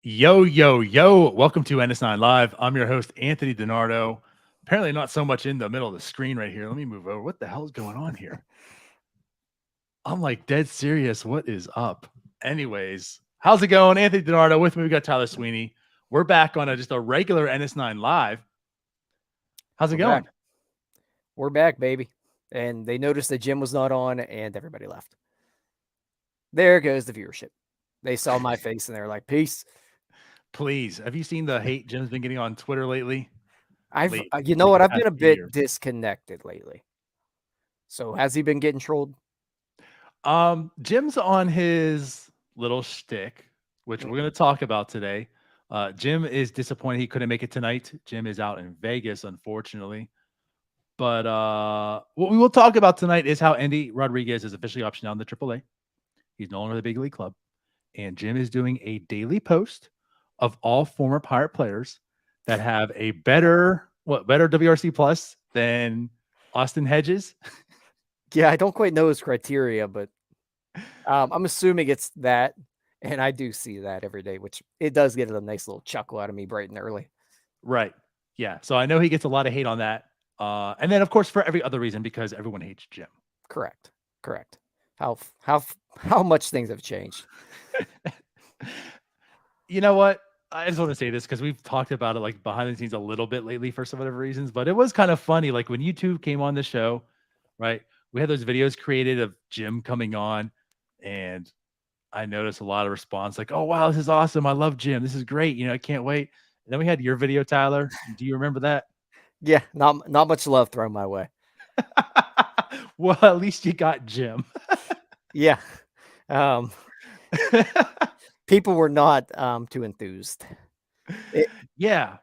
Yo, yo, yo. Welcome to NS9LIVE. I'm your host, Anthony DiNardo. Apparently not so much in the middle of the screen right here. Let me move over. What the hell is going on here? I'm like dead serious. What is up? Anyways, how's it going? Anthony DiNardo. With me, we got Tyler Sweeney. We're back on just a regular NS9LIVE. How's it going? Back. We're back, baby. And they noticed the gym was not on and everybody left. There goes the viewership. They saw my face and they're like, peace. Please. Have you seen the hate Jim's been getting on Twitter lately? You know what? I've been a bit disconnected lately. So has he been getting trolled? Jim's on his little shtick, which we're going to talk about today. Jim is disappointed he couldn't make it tonight. Jim is out in Vegas, unfortunately. But what we will talk about tonight is how Endy Rodriguez is officially optioned out in the AAA. He's no longer the big league club. And Jim is doing a daily post of all former Pirate players that have a better WRC plus than Austin Hedges. Yeah, I don't quite know his criteria, but I'm assuming it's that. And I do see that every day, which it does get a nice little chuckle out of me bright and early. Right. Yeah. So I know he gets a lot of hate on that. And then, of course, for every other reason, because everyone hates Jim. Correct. How much things have changed. You know what? I just want to say this because we've talked about it like behind the scenes a little bit lately for some whatever reasons, but it was kind of funny. Like when YouTube came on the show, right? We had those videos created of Jim coming on, and I noticed a lot of response like, "Oh wow, this is awesome! I love Jim. This is great. You know, I can't wait." And then we had your video, Tyler. Do you remember that? Yeah, not much love thrown my way. Well, at least you got Jim. Yeah. People were not too enthused. Yeah.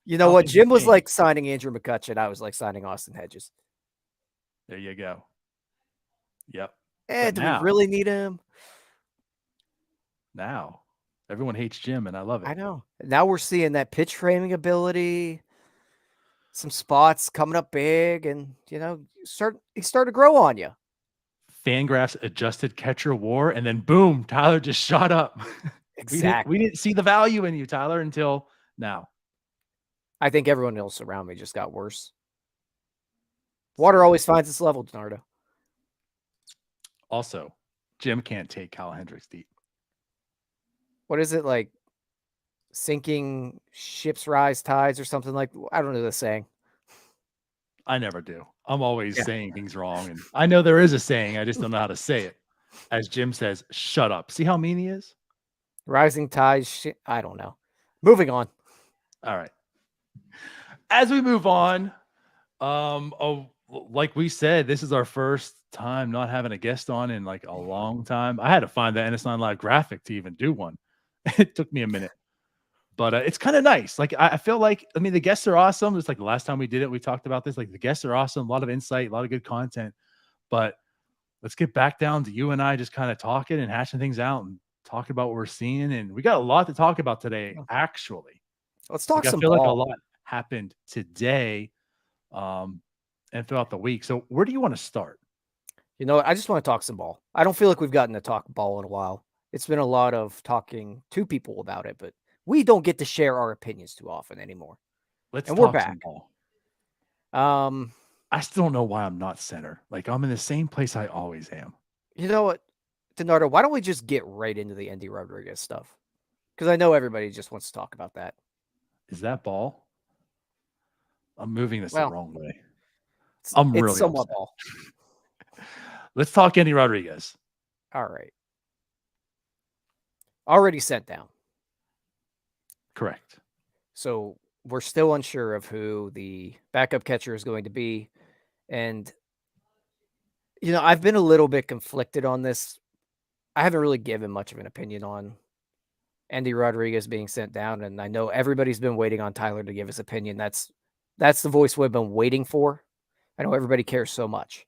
You know what? Jim was like signing Andrew McCutcheon. I was like signing Austin Hedges. There you go. Yep. Do we really need him? Now, everyone hates Jim, and I love it. I know. Now we're seeing that pitch framing ability, some spots coming up big, and, you know, he started to grow on you. Fangraphs adjusted catcher war, and then boom, Tyler just shot up. Exactly. We didn't see the value in you, Tyler, until now. I think everyone else around me just got worse. Water always finds its level, DiNardo. Also, Jim can't take Kyle Hendricks deep. What is it, like sinking ships rise tides or something like? I don't know the saying. I never do. I'm always saying things wrong, and I know there is a saying. I just don't know how to say it. As Jim says, "Shut up." See how mean he is? Rising tides. I don't know. Moving on. All right. As we move on, like we said, this is our first time not having a guest on in like a long time. I had to find the NS9LIVE graphic to even do one. It took me a minute, but it's kind of nice. Like I feel like, I mean, the guests are awesome. It's like the last time we did it, we talked about this. Like the guests are awesome, a lot of insight, a lot of good content. But let's get back down to you and I just kind of talking and hashing things out and talking about what we're seeing. And we got a lot to talk about today, actually. Let's talk some I feel ball. like a lot happened today and throughout the week. So where do you want to start? You know, I just want to talk some ball. I don't feel like we've gotten to talk ball in a while. It's been a lot of talking to people about it, but we don't get to share our opinions too often anymore. We're back. I still don't know why I'm not center. Like I'm in the same place I always am. You know what, DiNardo, why don't we just get right into the Endy Rodriguez stuff? Because I know everybody just wants to talk about that. Is that ball? I'm moving this the wrong way. I'm really somewhat upset. Ball. Let's talk Endy Rodriguez. All right. Already sent down. Correct. So we're still unsure of who the backup catcher is going to be. And You know, I've been a little bit conflicted on this. I haven't really given much of an opinion on Endy Rodriguez being sent down, and I know everybody's been waiting on Tyler to give his opinion. That's the voice we've been waiting for. I know everybody cares so much.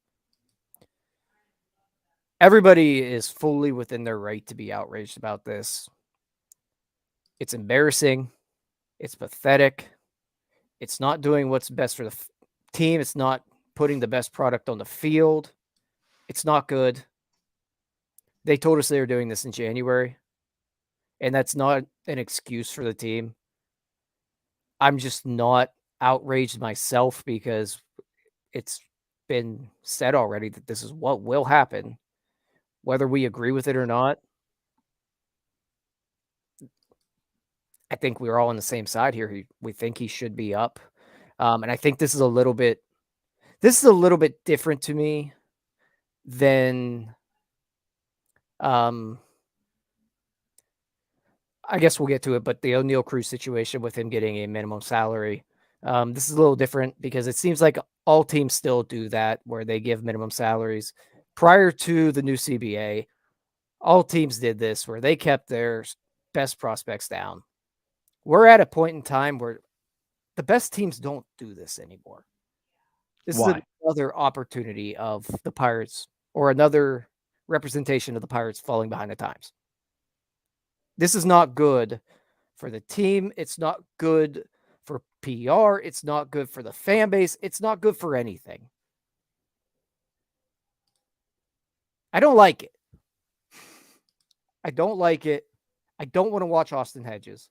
Everybody is fully within their right to be outraged about this. It's embarrassing. It's pathetic. It's not doing what's best for the team. It's not putting the best product on the field. It's not good. They told us they were doing this in January, and that's not an excuse for the team. I'm just not outraged myself because it's been said already that this is what will happen, whether we agree with it or not. I think we're all on the same side here. We think he should be up. And I think this is a little bit different to me than I guess we'll get to it, but the Oneil Cruz situation with him getting a minimum salary. This is a little different because it seems like all teams still do that where they give minimum salaries. Prior to the new CBA, all teams did this where they kept their best prospects down. We're at a point in time where the best teams don't do this anymore. This is another opportunity of the Pirates or another representation of the Pirates falling behind the times. This is not good for the team. It's not good for PR. It's not good for the fan base. It's not good for anything. I don't like it. I don't like it. I don't want to watch Austin Hedges.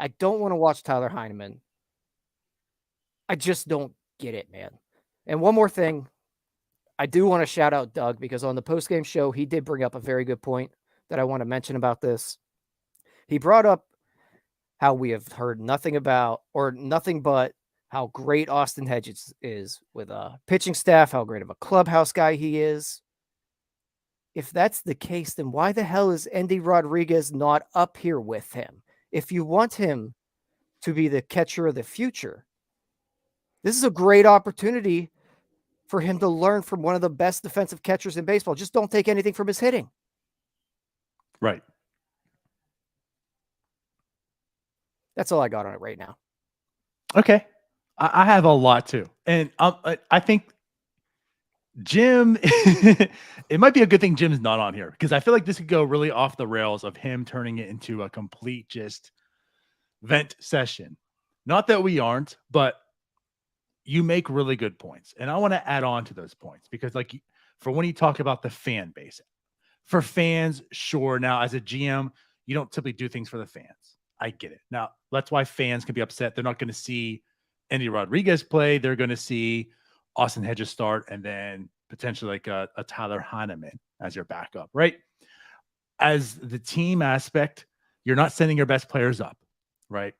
I don't want to watch Tyler Heineman. I just don't get it, man. And one more thing. I do want to shout out Doug because on the postgame show, he did bring up a very good point that I want to mention about this. He brought up how we have heard nothing about or nothing but how great Austin Hedges is with a pitching staff, how great of a clubhouse guy he is. If that's the case, then why the hell is Endy Rodriguez not up here with him? If you want him to be the catcher of the future, this is a great opportunity for him to learn from one of the best defensive catchers in baseball. Just don't take anything from his hitting. Right. That's all I got on it right now. Okay. I have a lot too. And I think Jim, it might be a good thing Jim's not on here because I feel like this could go really off the rails of him turning it into a complete just vent session. Not that we aren't, but you make really good points. And I want to add on to those points because like for when you talk about the fan base, for fans, sure. Now as a GM, you don't typically do things for the fans. I get it. Now, that's why fans can be upset. They're not going to see Endy Rodriguez play. They're going to see Austin Hedges start and then potentially like a Tyler Heineman as your backup, right? As the team aspect, you're not sending your best players up, right?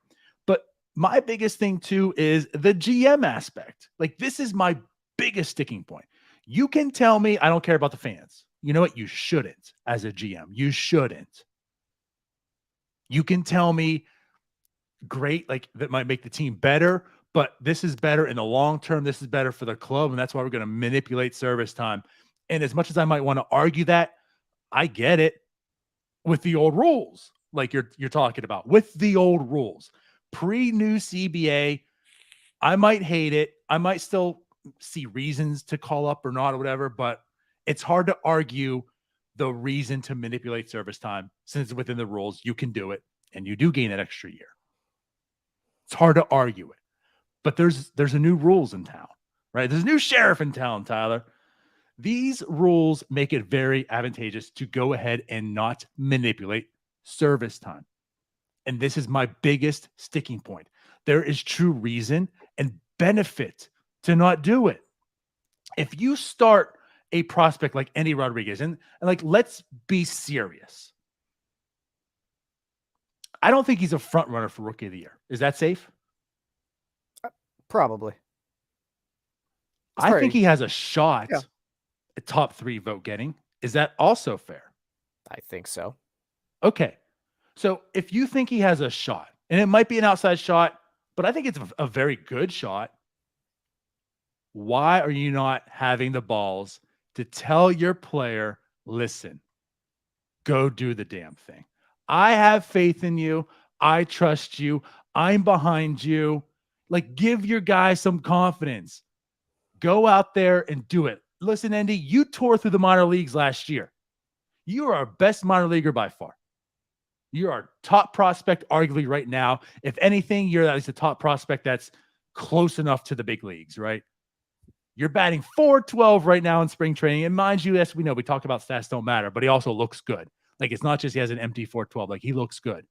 But my biggest thing too is the GM aspect. Like this is my biggest sticking point. You can tell me I don't care about the fans. You know what? You shouldn't as a GM. You shouldn't. You can tell me, great, like that might make the team better, but this is better in the long term. This is better for the club, and that's why we're going to manipulate service time. And as much as I might want to argue that, I get it with the old rules, like you're talking about, with the old rules. Pre-new CBA, I might hate it. I might still see reasons to call up or not or whatever, but it's hard to argue the reason to manipulate service time since within the rules, you can do it and you do gain that extra year. It's hard to argue it, but there's a new rules in town, right? There's a new sheriff in town, Tyler. These rules make it very advantageous to go ahead and not manipulate service time. And this is my biggest sticking point. There is true reason and benefit to not do it. If you start a prospect like Endy Rodriguez, and like, let's be serious. I don't think he's a front runner for Rookie of the Year. Is that safe? Probably. I think he has a shot at top 3 vote getting. Is that also fair? I think so. Okay. So if you think he has a shot, and it might be an outside shot, but I think it's a very good shot, why are you not having the balls to tell your player, listen, go do the damn thing. I have faith in you. I trust you. I'm behind you. Like, give your guy some confidence. Go out there and do it. Listen, Endy, you tore through the minor leagues last year. You are our best minor leaguer by far. You're our top prospect, arguably, right now. If anything, you're at least a top prospect that's close enough to the big leagues, right? You're batting .412 right now in spring training. And mind you, yes, we know we talk about stats don't matter, but he also looks good. Like, it's not just he has an empty .412. Like, he looks good.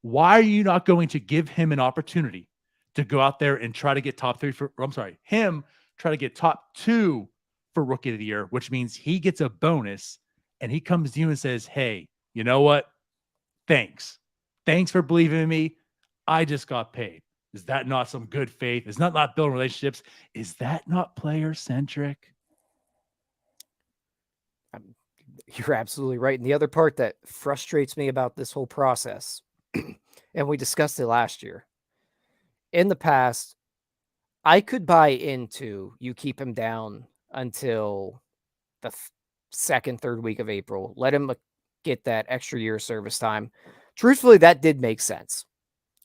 Why are you not going to give him an opportunity to go out there and try to get top 3 for, him try to get top 2 for Rookie of the Year, which means he gets a bonus and he comes to you and says, hey, you know what? Thanks. Thanks for believing in me. I just got paid. Is that not some good faith? Is that not building relationships? Is that not player centric? You're absolutely right. And the other part that frustrates me about this whole process, and we discussed it last year, in the past, I could buy into you keep him down until the second, third week of April. Let him get that extra year of service time. Truthfully, that did make sense.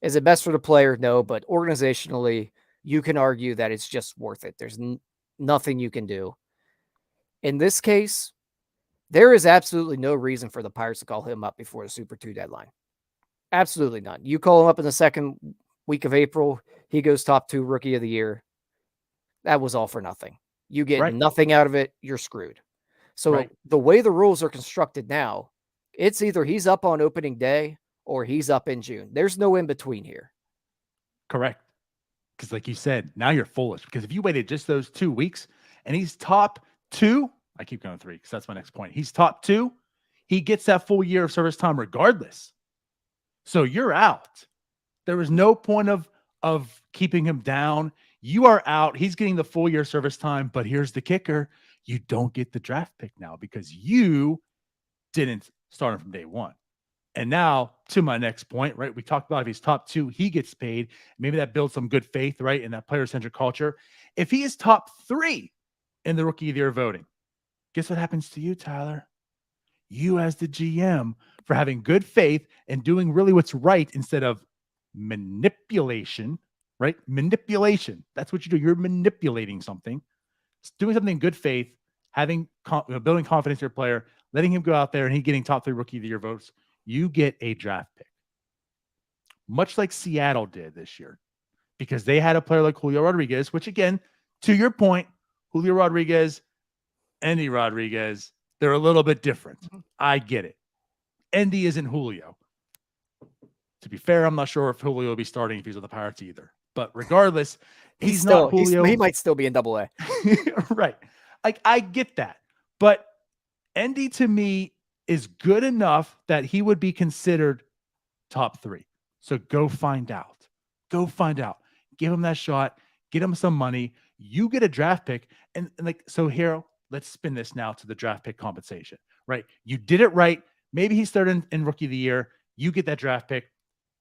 Is it best for the player? No, but organizationally, you can argue that it's just worth it. There's nothing you can do. In this case, there is absolutely no reason for the Pirates to call him up before the Super 2 deadline. Absolutely none. You call him up in the second week of April, he goes top 2 Rookie of the Year. That was all for nothing. You get nothing out of it, you're screwed. So the way the rules are constructed now, it's either he's up on opening day or he's up in June. There's no in between here. Correct. Because like you said, now you're foolish. Because if you waited just those 2 weeks and he's top 2, I keep going 3 because that's my next point. He's top 2, he gets that full year of service time regardless. So you're out. There was no point of keeping him down. You are out. He's getting the full year service time. But here's the kicker. You don't get the draft pick now because you didn't start him from day one. And now to my next point, right? We talked about if he's top 2, he gets paid. Maybe that builds some good faith, right? In that player-centric culture. If he is top 3 in the Rookie of the Year voting, guess what happens to you, Tyler? You as the GM for having good faith and doing really what's right instead of manipulation, right? Manipulation. That's what you do. You're manipulating something, doing something in good faith, having building confidence in your player, letting him go out there and he getting top 3 Rookie of the Year votes. You get a draft pick, much like Seattle did this year, because they had a player like Julio Rodriguez, which again, to your point, Julio Rodriguez, Endy Rodriguez, they're a little bit different. I get it. Endy isn't Julio. To be fair, I'm not sure if Julio will be starting if he's with the Pirates either. But regardless, he's not Julio. He might still be in AA. Right. Like, I get that. But Endy, to me, is good enough that he would be considered top 3. So go find out. Go find out. Give him that shot. Get him some money. You get a draft pick. And like, so here, let's spin this now to the draft pick compensation, right? You did it right. Maybe he started in Rookie of the Year. You get that draft pick.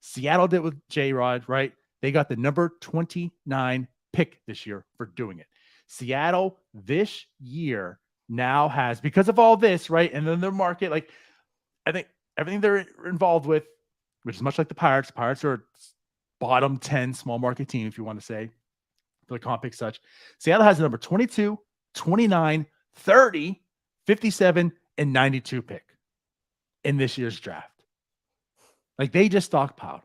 Seattle did with J-Rod, right? They got the number 29 pick this year for doing it. Seattle this year now has, because of all this, right? And then their market, like, I think everything they're involved with, which is much like the Pirates. Pirates are bottom 10 small market team, if you want to say, for the comp pick such. Seattle has the number 22, 29, 30, 57, and 92 pick in this year's draft. Like, they just stockpiled.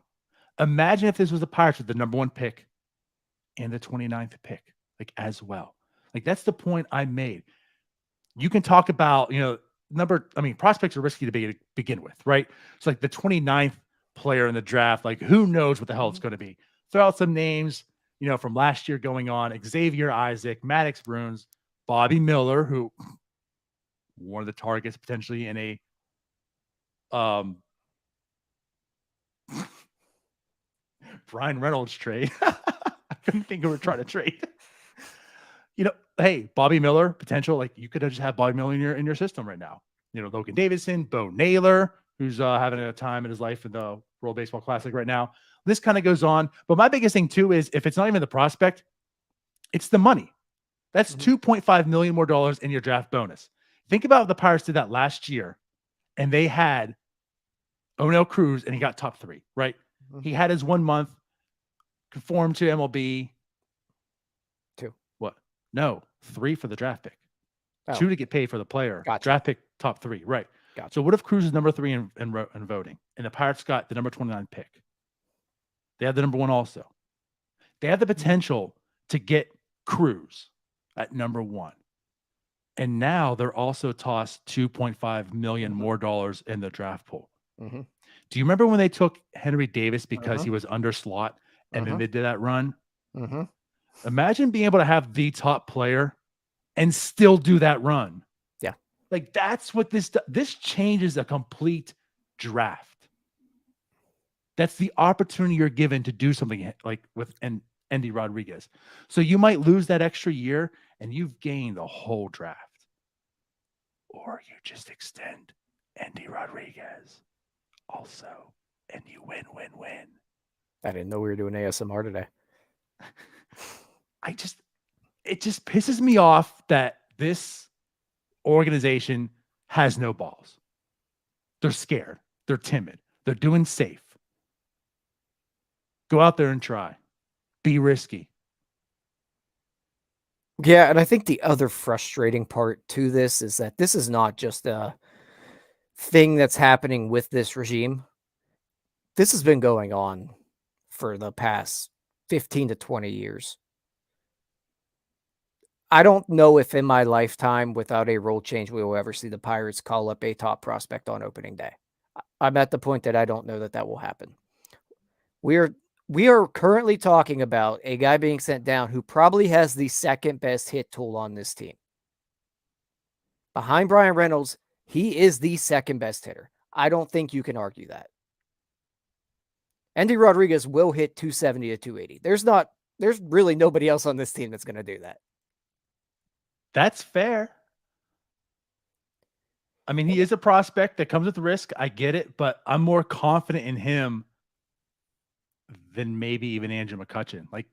Imagine if this was the Pirates with the number 1 pick and the 29th pick, like, as well. Like, that's the point I made. You can talk about, prospects are risky to begin with, right? It's like the 29th player in the draft, like, who knows what the hell it's going to be. Throw out some names, from last year going on: Xavier Isaac, Maddox Bruins, Bobby Miller, who one of the targets potentially in a Brian Reynolds trade. I couldn't think of her trying to trade. Hey, Bobby Miller potential. Like, you could just have Bobby Miller in your system right now. Logan Davidson, Bo Naylor, who's having a time in his life in the World Baseball Classic right now. This kind of goes on. But my biggest thing too is if it's not even the prospect, it's the money. That's $2.5 million more dollars in your draft bonus. Think about if the Pirates did that last year and they had Oneil Cruz and he got top 3, right? He had his 1 month, conformed to MLB. 2. What? No, 3 for the draft pick. Oh. 2 to get paid for the player. Gotcha. Draft pick top 3, right? Gotcha. So what if Cruz is number 3 in voting and the Pirates got the number 29 pick? They have the number 1 also. They have the potential to get Cruz at number 1. And now they're also tossed $2.5 million more dollars in the draft pool. Do you remember when they took Henry Davis because he was under slot and then they did that run? Imagine being able to have the top player and still do that run. Yeah. Like that's what this changes a complete draft. That's the opportunity you're given to do something like with Endy Rodriguez. So you might lose that extra year and you've gained the whole draft. Or you just extend Endy Rodriguez also and you win. I didn't know we were doing ASMR today. It just pisses me off that this organization has no balls. They're scared. They're timid. They're doing safe. Go out there and try. Be risky. Yeah, and I think the other frustrating part to this is that this is not just a thing that's happening with this regime. This has been going on for the past 15 to 20 years. I don't know if in my lifetime, without a rule change, we will ever see the Pirates call up a top prospect on opening day. I'm at the point that I don't know that will happen. We are currently talking about a guy being sent down who probably has the second best hit tool on this team. Behind Brian Reynolds, he is the second best hitter. I don't think you can argue that. Endy Rodriguez will hit 270 to 280. There's really nobody else on this team that's going to do that. That's fair. I mean, he is a prospect that comes with risk. I get it, but I'm more confident in him than maybe even Andrew McCutchen. Like,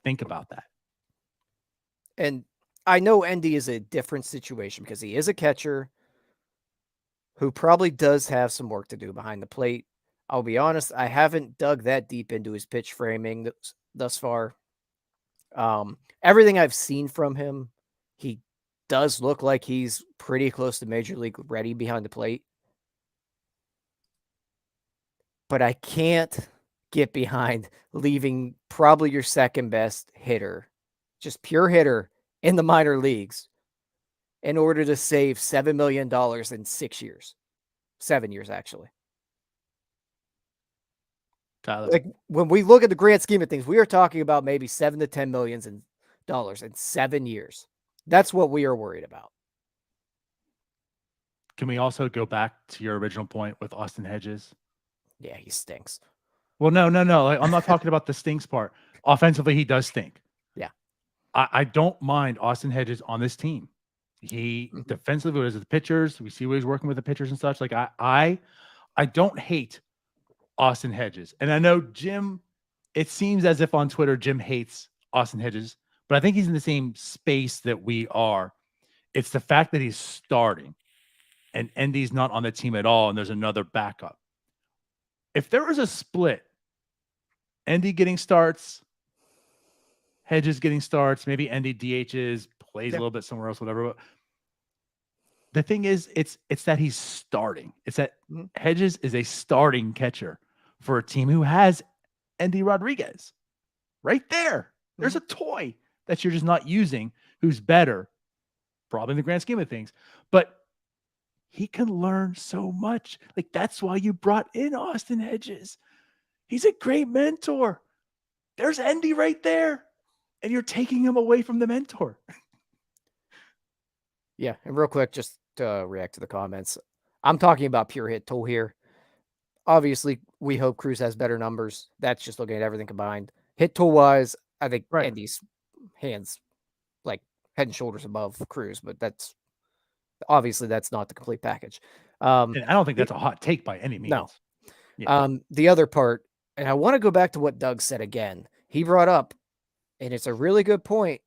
think about that. And I know Endy is a different situation because he is a catcher who probably does have some work to do behind the plate. I'll be honest, I haven't dug that deep into his pitch framing thus far. Everything I've seen from him, he does look like he's pretty close to major league ready behind the plate. But I can't get behind leaving probably your second best hitter, just pure hitter in the minor leagues, in order to save $7 million in 6 years. 7 years, actually. Tyler. Like when we look at the grand scheme of things, we are talking about maybe $7 to $10 million in 7 years. That's what we are worried about. Can we also go back to your original point with Austin Hedges? Yeah, he stinks. Well, no. Like, I'm not talking about the stinks part. Offensively, he does stink. Yeah. I don't mind Austin Hedges on this team. He defensively with the pitchers. We see what he's working with the pitchers and such. Like I don't hate Austin Hedges. And I know Jim, it seems as if on Twitter, Jim hates Austin Hedges, but I think he's in the same space that we are. It's the fact that he's starting and Endy's not on the team at all. And there's another backup. If there was a split, Endy getting starts, Hedges getting starts, maybe Endy DHs, plays a little bit somewhere else, whatever. But the thing is, it's that he's starting. It's that Hedges is a starting catcher for a team who has Endy Rodriguez right there. There's a toy that you're just not using who's better, probably in the grand scheme of things. But he can learn so much. Like, that's why you brought in Austin Hedges. He's a great mentor. There's Endy right there. And you're taking him away from the mentor. Yeah. And real quick, just to react to the comments. I'm talking about pure hit tool here. Obviously, we hope Cruz has better numbers. That's just looking at everything combined. Hit tool wise, I think Endy's hands like head and shoulders above Cruz, but that's obviously that's not the complete package. And I don't think that's a hot take by any means. No. Yeah. The other part, and I want to go back to what Doug said again. He brought up, and it's a really good point.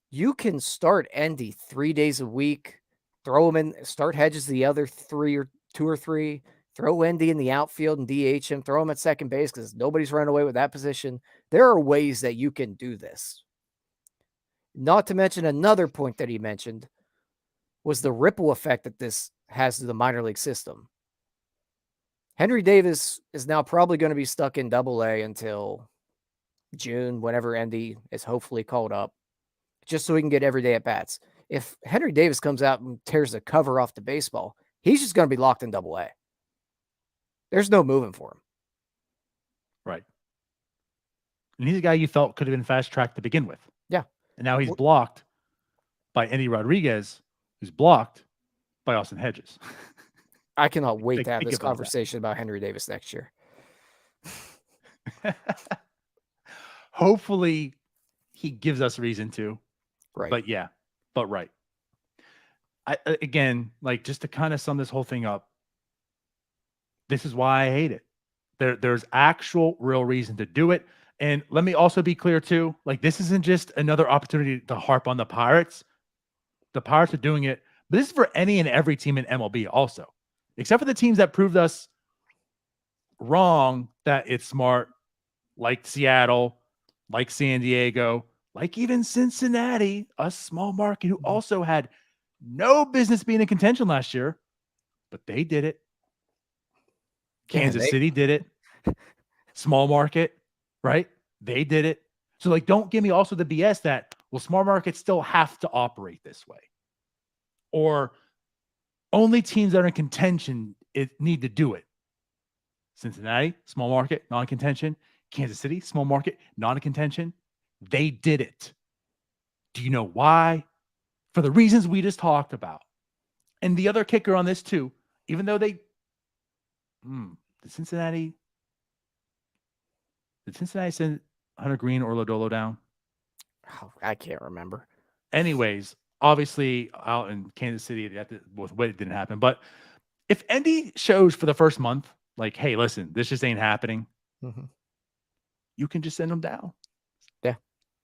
You can start Endy 3 days a week, throw him in, start Hedges the other 2 or 3, throw Endy in the outfield and DH him, throw him at second base because nobody's run away with that position. There are ways that you can do this. Not to mention another point that he mentioned was the ripple effect that this has to the minor league system. Henry Davis is now probably going to be stuck in Double-A until June, whenever Endy is hopefully called up, just so he can get everyday at bats. If Henry Davis comes out and tears the cover off the baseball, he's just going to be locked in Double-A. There's no moving for him. Right. And he's a guy you felt could have been fast tracked to begin with. Yeah. And now he's blocked by Endy Rodriguez, who's blocked by Austin Hedges. I cannot wait to have Think this about conversation about Henry Davis next year. Hopefully he gives us reason to. Right. But yeah, but right. Again, like, just to kind of sum this whole thing up, this is why I hate it. There's actual real reason to do it. And let me also be clear too, like, this isn't just another opportunity to harp on the Pirates. The Pirates are doing it, but this is for any and every team in MLB also, except for the teams that proved us wrong that it's smart, like Seattle, like San Diego, like even Cincinnati, a small market who also had no business being in contention last year, but they did it. Kansas City did it. Small market, right? They did it. So, like, don't give me also the BS that, well, small markets still have to operate this way, or only teams that are in contention need to do it. Cincinnati, small market, non-contention. Kansas City, small market, non-contention. They did it. Do you know why? For the reasons we just talked about. And the other kicker on this too, even though did Cincinnati send Hunter Green or Lodolo down? Oh, I can't remember. Anyways, obviously out in Kansas City, with what it didn't happen. But if Endy shows for the first month, like, hey, listen, this just ain't happening, you can just send them down. Yeah.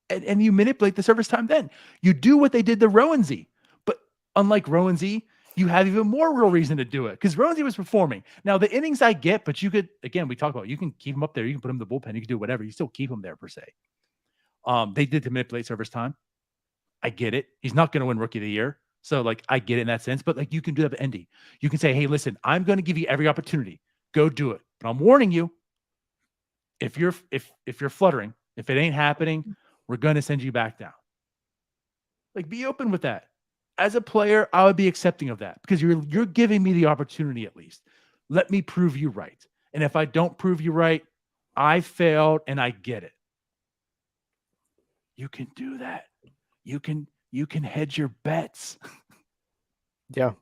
And you manipulate the service time then. You do what they did to Rowan Z. But unlike Rowan Z, you have even more real reason to do it because Rowan Z was performing. Now, the innings I get, but you could, again, we talked about, you can keep him up there. You can put him in the bullpen. You can do whatever. You still keep him there per se. They did to manipulate service time. I get it. He's not going to win Rookie of the Year. So, like, I get it in that sense. But, like, you can do that with Endy. You can say, hey, listen, I'm going to give you every opportunity. Go do it. But I'm warning you, if you're fluttering, if it ain't happening, we're going to send you back down. Like, be open with that. As a player, I would be accepting of that because you're giving me the opportunity at least. Let me prove you right. And if I don't prove you right, I failed and I get it. You can do that. You can hedge your bets. Yeah.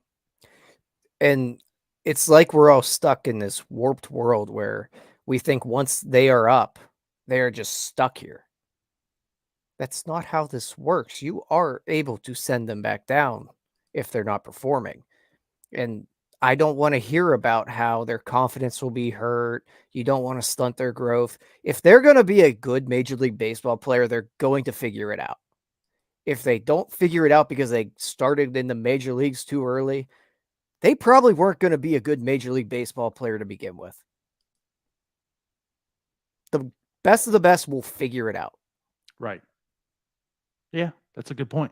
And it's like we're all stuck in this warped world where we think once they are up, they are just stuck here. That's not how this works. You are able to send them back down if they're not performing. And I don't want to hear about how their confidence will be hurt. You don't want to stunt their growth. If they're going to be a good Major League Baseball player, they're going to figure it out. If they don't figure it out because they started in the major leagues too early, they probably weren't going to be a good Major League Baseball player to begin with. The best of the best will figure it out. Right. Yeah, that's a good point.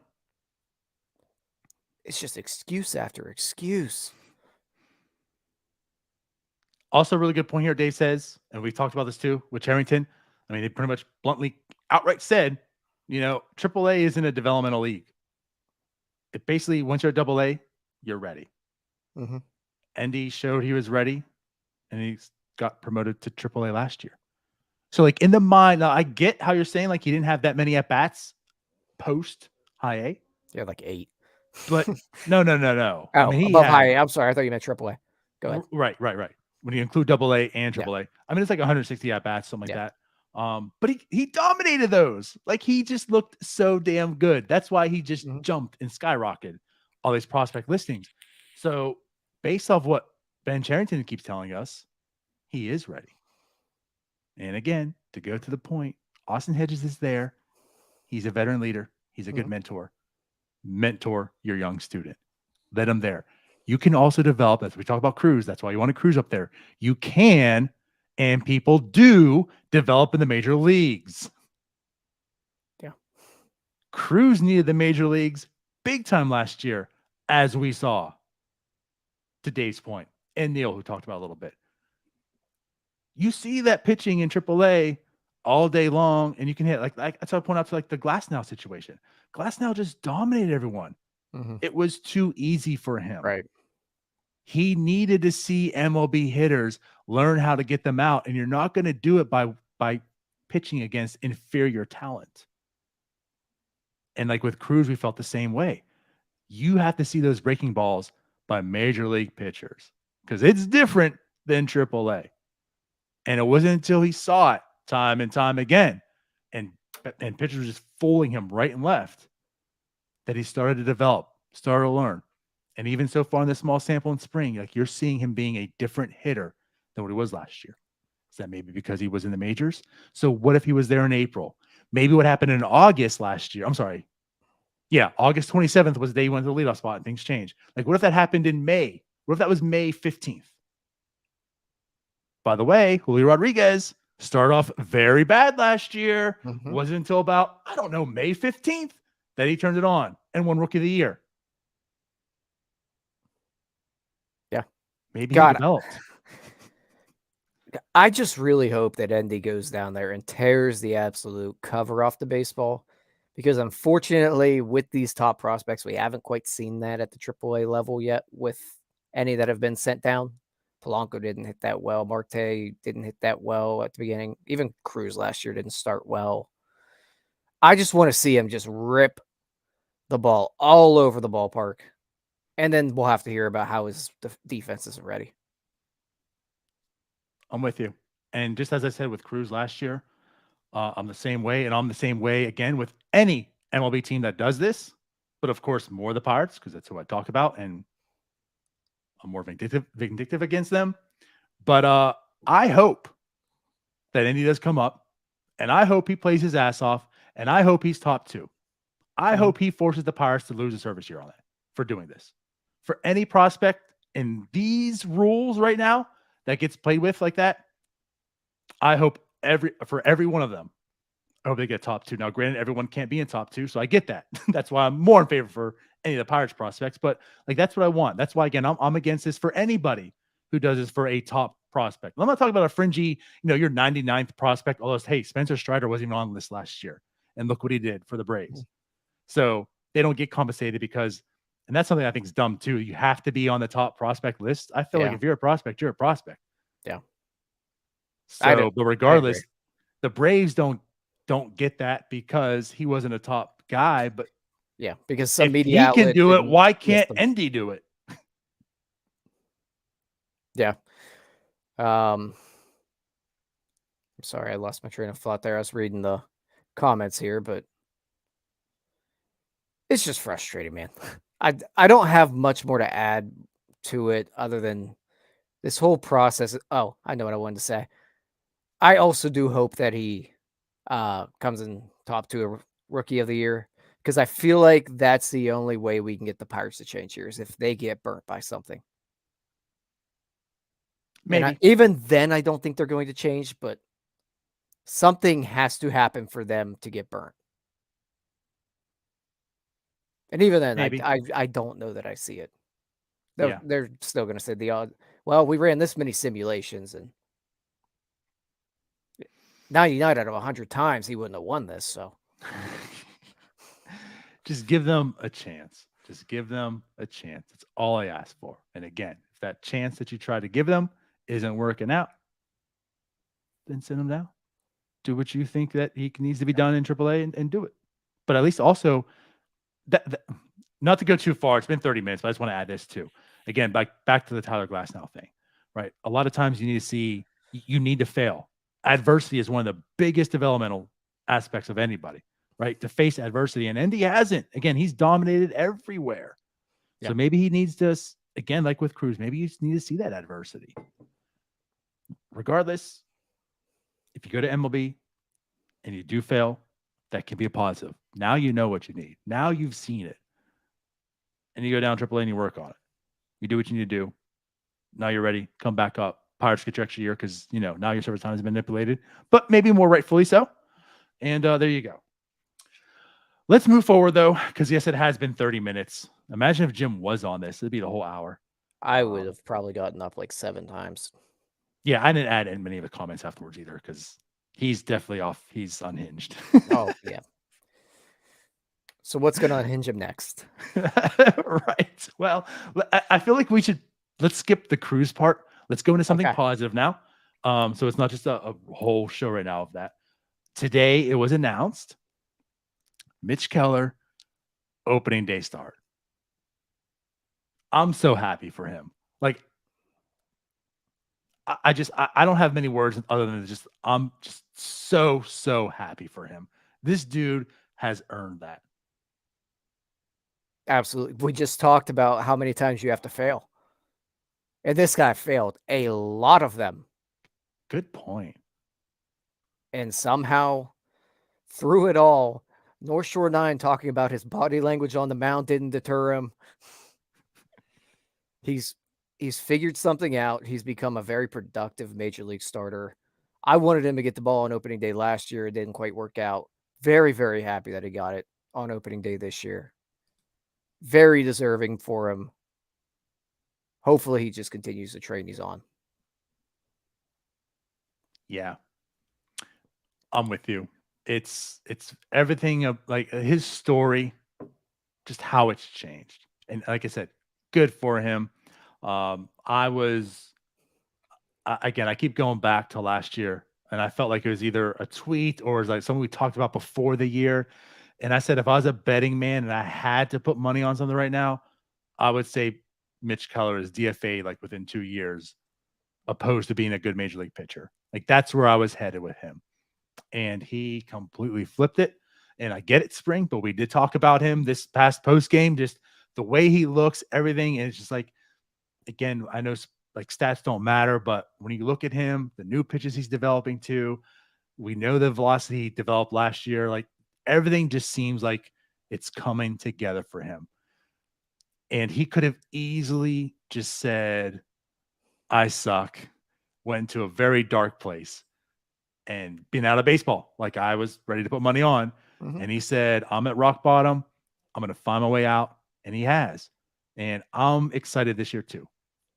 It's just excuse after excuse. Also, a really good point here, Dave says, and we've talked about this too with Charrington. I mean, they pretty much bluntly outright said, AAA isn't a developmental league. It basically, once you're at AA, you're ready. Endy showed he was ready, and he got promoted to AAA last year. So, like, in the mind, now I get how you're saying, like, he didn't have that many at-bats post high A. Yeah, like 8. But no. Oh, I mean, above high A. I'm sorry. I thought you meant AAA. Go ahead. Right. When you include AA and AAA. I mean, it's like 160 at-bats, something like that. But he dominated those. Like, he just looked so damn good. That's why he just jumped and skyrocketed all these prospect listings. So, based off what Ben Charrington keeps telling us, he is ready. And again, to go to the point, Austin Hedges is there. He's a veteran leader. He's a good mentor. Mentor your young student. Let him there. You can also develop, as we talk about Cruz, that's why you want to Cruz up there. You can, and people do develop in the major leagues. Yeah. Cruz needed the major leagues big time last year, as we saw. To Dave's point, and Neil, who talked about a little bit. You see that pitching in AAA all day long, and you can hit like that's how I point out to like the Glasnow situation. Glasnow just dominated everyone. It was too easy for him. Right. He needed to see MLB hitters learn how to get them out, and you're not going to do it by pitching against inferior talent. And like with Cruz, we felt the same way. You have to see those breaking balls by major league pitchers because it's different than AAA. And it wasn't until he saw it time and time again, and pitchers just fooling him right and left, that he started to develop, started to learn. And even so far in this small sample in spring, like you're seeing him being a different hitter than what he was last year. Is that maybe because he was in the majors? So what if he was there in April? Maybe what happened in August last year? I'm sorry. Yeah, August 27th was the day he went to the leadoff spot and things changed. Like, what if that happened in May? What if that was May 15th? By the way, Oneil Rodriguez started off very bad last year. Wasn't until about, I don't know, May 15th that he turned it on and won Rookie of the Year. Yeah. Maybe he developed. I just really hope that Endy goes down there and tears the absolute cover off the baseball. Because unfortunately, with these top prospects, we haven't quite seen that at the AAA level yet with any that have been sent down. Polanco didn't hit that well. Marte didn't hit that well at the beginning. Even Cruz last year didn't start well. I just want to see him just rip the ball all over the ballpark. And then we'll have to hear about how his defense isn't ready. I'm with you. And just as I said with Cruz last year, I'm the same way, and I'm the same way again with any MLB team that does this. But of course, more the Pirates, because that's who I talk about, and I'm more vindictive against them. But I hope that Endy does come up, and I hope he plays his ass off, and I hope he's top 2. I hope he forces the Pirates to lose a service year on that for doing this. For any prospect in these rules right now that gets played with like that, I hope for every one of them, I hope they get top 2. Now, granted, everyone can't be in top 2, so I get that. That's why I'm more in favor for any of the Pirates prospects. But like that's what I want. That's why again I'm against this for anybody who does this for a top prospect. I'm not talking about a fringy, your 99th prospect. Although, hey, Spencer Strider wasn't even on the list last year, and look what he did for the Braves. So they don't get compensated because, and that's something I think is dumb too. You have to be on the top prospect list. I feel like if you're a prospect, you're a prospect. Yeah. So, but regardless, the Braves don't get that because he wasn't a top guy. But yeah, because some if media he can do it, why can't Endy do it? Yeah. I'm sorry, I lost my train of thought there. I was reading the comments here, but it's just frustrating, man. I don't have much more to add to it other than this whole process. Oh, I know what I wanted to say. I also do hope that he comes in top 2 Rookie of the Year, because I feel like that's the only way we can get the Pirates to change here is if they get burnt by something. Maybe. Even then, I don't think they're going to change, but something has to happen for them to get burnt. And even then, I don't know that I see it. They're still going to say the odd. Well, we ran this many simulations, and 99 out of 100 times he wouldn't have won this. So just give them a chance. Just give them a chance. That's all I ask for. And again, if that chance that you try to give them isn't working out, then send him down. Do what you think that he needs to be done in AAA and do it. But at least also that not to go too far. It's been 30 minutes, but I just want to add this too. Again, back to the Tyler Glasnow thing, right? A lot of times you need to fail. Adversity is one of the biggest developmental aspects of anybody, right? To face adversity. And Endy hasn't. Again, he's dominated everywhere. So maybe he needs to, again, like with Cruz, maybe you just need to see that adversity. Regardless, if you go to MLB and you do fail, that can be a positive. Now you know what you need. Now you've seen it. And you go down AAA and you work on it. You do what you need to do. Now you're ready. Come back up. Pirates get your extra year because, now your service time has been manipulated, but maybe more rightfully so. And there you go. Let's move forward, though, because, yes, it has been 30 minutes. Imagine if Jim was on this. It'd be the whole hour. I would have probably gotten up like 7 times. Yeah, I didn't add in many of the comments afterwards either because he's definitely off. He's unhinged. Oh, yeah. So what's going to unhinge him next? Right. Well, I feel like let's skip the Cruz part. Let's go into something positive now. So it's not just a whole show right now of that. Today, it was announced Mitch Keller, opening day start. I'm so happy for him. Like, I don't have many words other than I'm just so happy for him. This dude has earned that. Absolutely. We just talked about how many times you have to fail. And this guy failed a lot of them. Good point. And somehow, through it all, North Shore 9 talking about his body language on the mound didn't deter him. He's figured something out. He's become a very productive major league starter. I wanted him to get the ball on opening day last year. It didn't quite work out. Very, very happy that he got it on opening day this year. Very deserving for him. Hopefully he just continues the train he's on. Yeah. I'm with you. It's everything of like his story, just how it's changed. And like I said, good for him. I keep going back to last year, and I felt like it was either a tweet or it was like something we talked about before the year. And I said, if I was a betting man and I had to put money on something right now, I would say Mitch Keller is DFA like within 2 years, opposed to being a good major league pitcher. Like that's where I was headed with him. And he completely flipped it. And I get it, Spring, but we did talk about him this past post game, just the way he looks, everything. And it's just like, again, I know like stats don't matter, but when you look at him, the new pitches he's developing too, we know the velocity he developed last year. Like everything just seems like it's coming together for him. And he could have easily just said, I suck, went to a very dark place and been out of baseball. Like I was ready to put money on. Mm-hmm. And he said, I'm at rock bottom. I'm going to find my way out. And he has. And I'm excited this year too.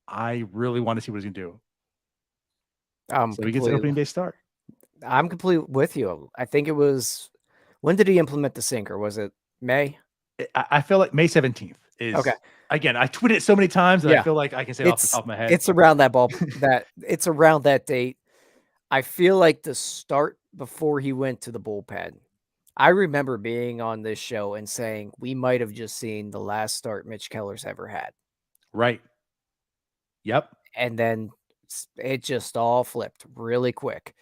I really want to see what he's going to do. So he gets an opening day start. I'm completely with you. I think it was, when did he implement the sinker? Was it May? I feel like May 17th is okay. Again, I tweeted it so many times that I feel like I can say it off the top of my head. It's around that ball it's around that date. I feel like the start before he went to the bullpen. I remember being on this show and saying we might have just seen the last start Mitch Keller's ever had. Right. Yep. And then it just all flipped really quick.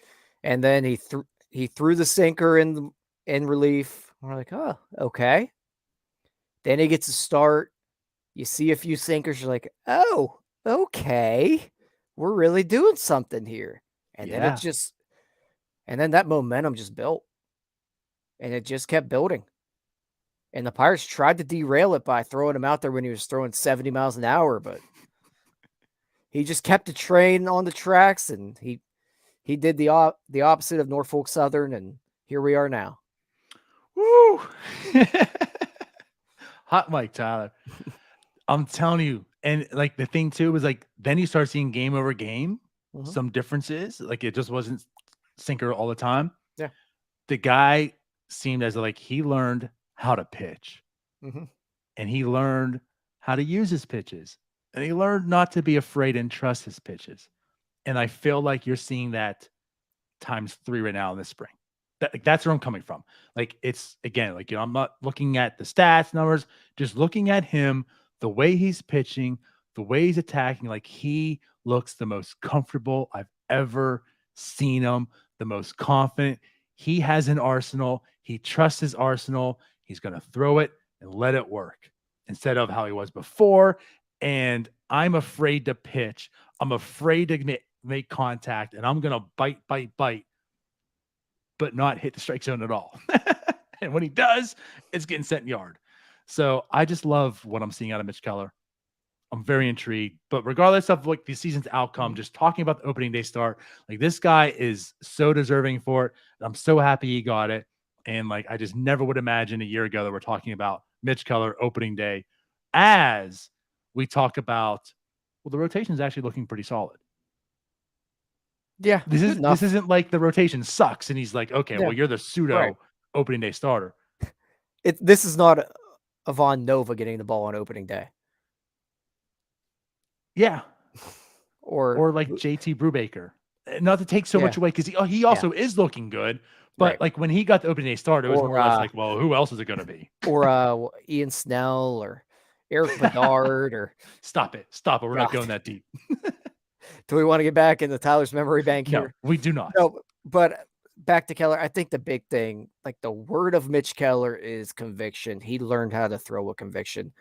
And then he threw the sinker in relief. We're like, oh, okay. Then he gets a start. You see a few sinkers. You're like, oh, okay. We're really doing something here. And then then that momentum just built. And it just kept building. And the Pirates tried to derail it by throwing him out there when he was throwing 70 miles an hour, but he just kept the train on the tracks, and he did the opposite of Norfolk Southern, and here we are now. Woo! Hot mic, Tyler. I'm telling you. And like the thing too was like, then you start seeing game over game, some differences. Like it just wasn't sinker all the time. Yeah. The guy seemed as like he learned how to pitch, and he learned how to use his pitches, and he learned not to be afraid and trust his pitches. And I feel like you're seeing that times 3 right now in this spring. That's where I'm coming from. Like it's again, like, I'm not looking at the stats numbers, just looking at him, the way he's pitching, the way he's attacking. Like he looks the most comfortable I've ever seen him, the most confident. He has an arsenal. He trusts his arsenal. He's going to throw it and let it work instead of how he was before. And I'm afraid to pitch. I'm afraid to make contact, and I'm going to bite, but not hit the strike zone at all. And when he does, it's getting sent yard. So I just love what I'm seeing out of Mitch Keller. I'm very intrigued. But regardless of like the season's outcome, just talking about the opening day start, like this guy is so deserving for it. I'm so happy he got it. And like I just never would imagine a year ago that we're talking about Mitch Keller opening day as we talk about, well, the rotation is actually looking pretty solid. Yeah, This isn't like the rotation sucks and he's like, okay, Yeah, well, you're the pseudo right. opening day starter. This is not Ivan Nova getting the ball on opening day. Yeah. Or Or like JT Brubaker. Not to take so Yeah. much away because he also is looking good. But Right. like when he got the opening day start, it was Or, more or less like, well, who else is it going to be? or Ian Snell or Eric Bedard or Stop it. Stop it. We're not God. going that deep. Do we want to get back into Tyler's memory bank No, here? we do not. No, but back to Keller. I think the big thing, like the word of Mitch Keller is conviction. He learned how to throw with conviction.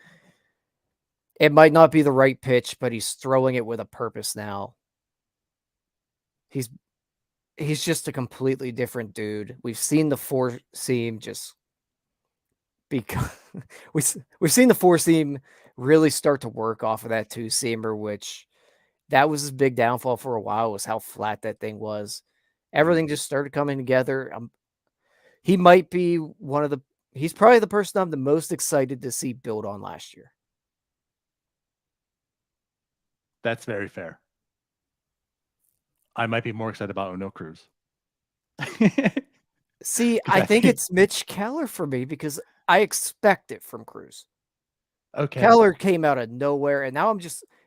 It might not be the right pitch, but he's throwing it with a purpose now. He's just a completely different dude. We've seen the four seam just because we've seen the four seam really start to work off of that two seamer, which that was his big downfall for a while, was how flat that thing was. Everything just started coming together. He might be he's probably the person I'm the most excited to see build on last year. That's very fair. I might be more excited about Oneil Cruz. See, I think it's Mitch Keller for me because I expect it from Cruz. Okay. Keller came out of nowhere, and now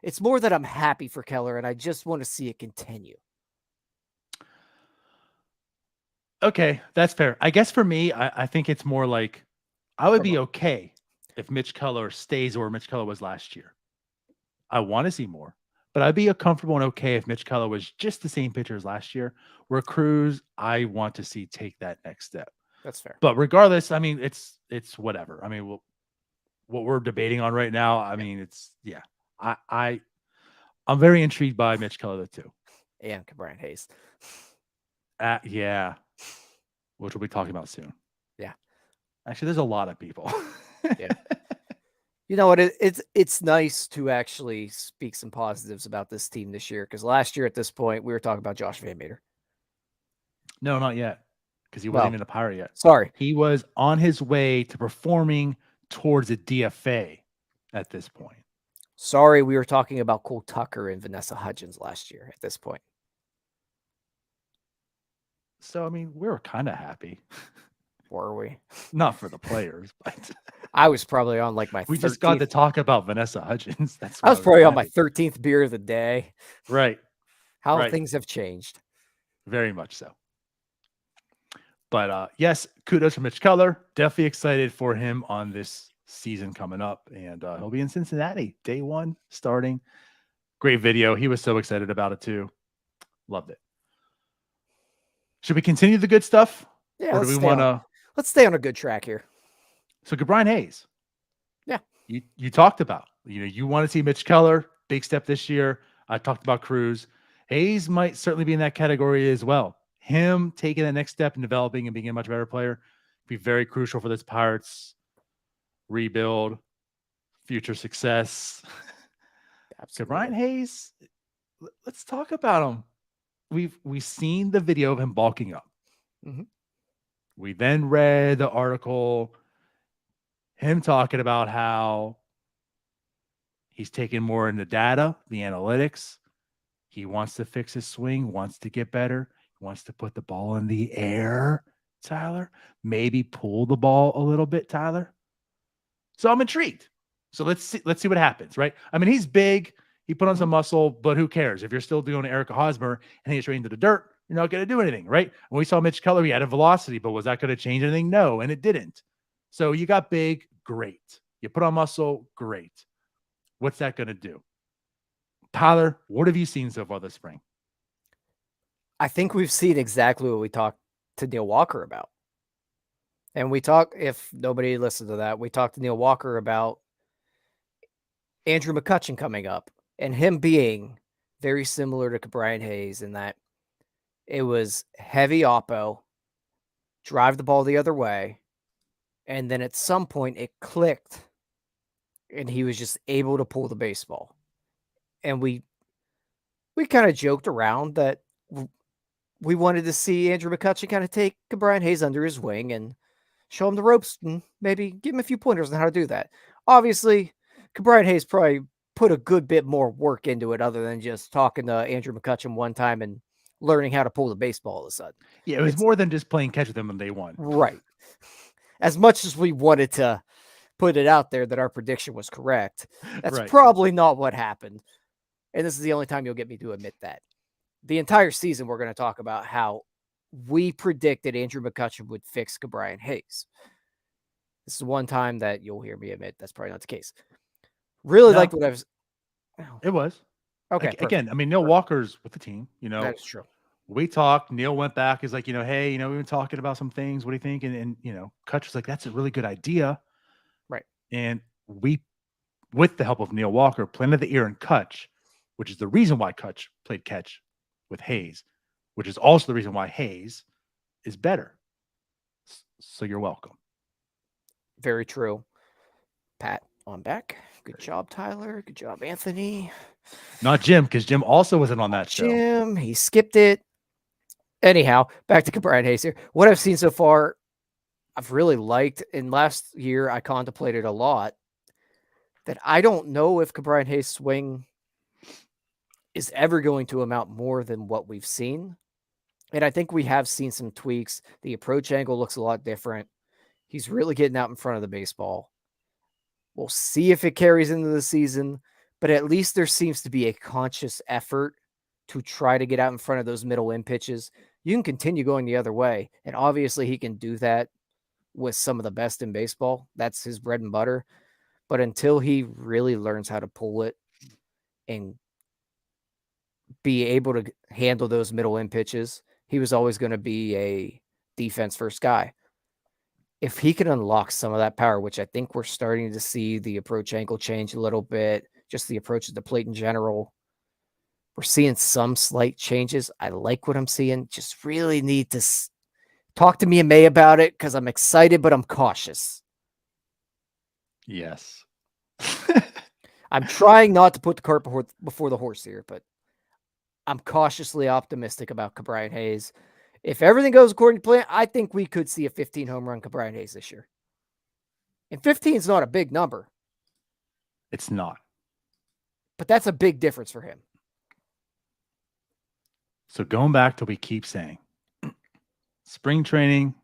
it's more that I'm happy for Keller, and I just want to see it continue. Okay, that's fair. I guess for me, I think it's more like I would be okay if Mitch Keller stays where Mitch Keller was last year. I want to see more, but I'd be comfortable and okay if Mitch Keller was just the same pitcher as last year. Where Cruz, I want to see take that next step. That's fair. But regardless, I mean, it's whatever. I mean, what we're debating on right now, I mean, I'm very intrigued by Mitch Keller too. And Brian Hayes. Yeah. Which we'll be talking about soon. Yeah. Actually, there's a lot of people. Yeah. You know what? It's nice to actually speak some positives about this team this year, because last year at this point, we were talking about Josh Van Meter. No, not yet, because he wasn't even a Pirate yet. Sorry. He was on his way to performing towards a DFA at this point. Sorry, we were talking about Cole Tucker and Vanessa Hudgens last year at this point. So, I mean, we were kind of happy. Were we? Not for the players, but I was probably on like my. We just got to talk about Vanessa Hudgens. I was probably on my 13th beer of the day. Right. How things have changed. Very much so. But yes, kudos for Mitch Keller. Definitely excited for him on this season coming up, and he'll be in Cincinnati day one starting. Great video. He was so excited about it too. Loved it. Should we continue the good stuff? Yeah. Or do we want to? Let's stay on a good track here. So, Brian Hayes. Yeah. You talked about, you want to see Mitch Keller, big step this year. I talked about Cruz. Hayes might certainly be in that category as well. Him taking the next step in developing and being a much better player be very crucial for this Pirates rebuild, future success. So Brian Hayes, let's talk about him. We've seen the video of him bulking up. Mm-hmm. We then read the article, him talking about how he's taking more into data, the analytics. He wants to fix his swing, wants to get better, wants to put the ball in the air, Tyler. Maybe pull the ball a little bit, Tyler. So I'm intrigued. So let's see what happens, right? I mean, he's big. He put on some muscle, but who cares? If you're still doing Erica Hosmer and he's straight into the dirt, you're not going to do anything, right? When we saw Mitch Keller, he had a velocity, but was that going to change anything? No, and it didn't. So you got big, great. You put on muscle, great. What's that going to do? Tyler, what have you seen so far this spring? I think we've seen exactly what we talked to Neil Walker about. And if nobody listened to that, we talked to Neil Walker about Andrew McCutchen coming up and him being very similar to Brian Hayes in that it was heavy oppo, drive the ball the other way, And then at some point it clicked and he was just able to pull the baseball. And we kind of joked around that we wanted to see Andrew McCutchen kind of take Brian Hayes under his wing and show him the ropes and maybe give him a few pointers on how to do that. Obviously, Brian Hayes probably put a good bit more work into it other than just talking to Andrew McCutchen one time and learning how to pull the baseball all of a sudden. Yeah, it was more than just playing catch with him on day one. Right. As much as we wanted to put it out there that our prediction was correct, that's probably not what happened. And this is the only time you'll get me to admit that. The entire season, we're going to talk about how we predicted Andrew McCutchen would fix Brian Hayes. This is one time that you'll hear me admit that's probably not the case. Really liked what I was. It was. Okay. Again, I mean, Neil Walker's with the team, That's true. We talked. Neil went back. He's like, hey, we've been talking about some things. What do you think? And Kutch was like, that's a really good idea. Right. And we, with the help of Neil Walker, planted the ear in Kutch, which is the reason why Kutch played catch with Hayes, which is also the reason why Hayes is better. So you're welcome. Very true. Pat on back. Good job, Tyler. Good job, Anthony. Not Jim, because Jim also wasn't on that show. Jim, he skipped it. Anyhow, back to Brian Hayes here. What I've seen so far, I've really liked. And last year, I contemplated a lot that I don't know if Brian Hayes' swing is ever going to amount more than what we've seen. And I think we have seen some tweaks. The approach angle looks a lot different. He's really getting out in front of the baseball. We'll see if it carries into the season, but at least there seems to be a conscious effort to try to get out in front of those middle in pitches. You can continue going the other way, and obviously he can do that with some of the best in baseball. That's his bread and butter. But until he really learns how to pull it and be able to handle those middle in pitches, he was always going to be a defense first guy. If he can unlock some of that power, which I think we're starting to see the approach angle change a little bit, just the approach to the plate in general, we're seeing some slight changes. I like what I'm seeing. Just really need to talk to me and May about it because I'm excited, but I'm cautious. Yes. I'm trying not to put the cart before the horse here, but I'm cautiously optimistic about Brian Hayes. If everything goes according to plan, I think we could see a 15 home run Brian Hayes this year. And 15 is not a big number. It's not. But that's a big difference for him. So going back to what we keep saying, spring training,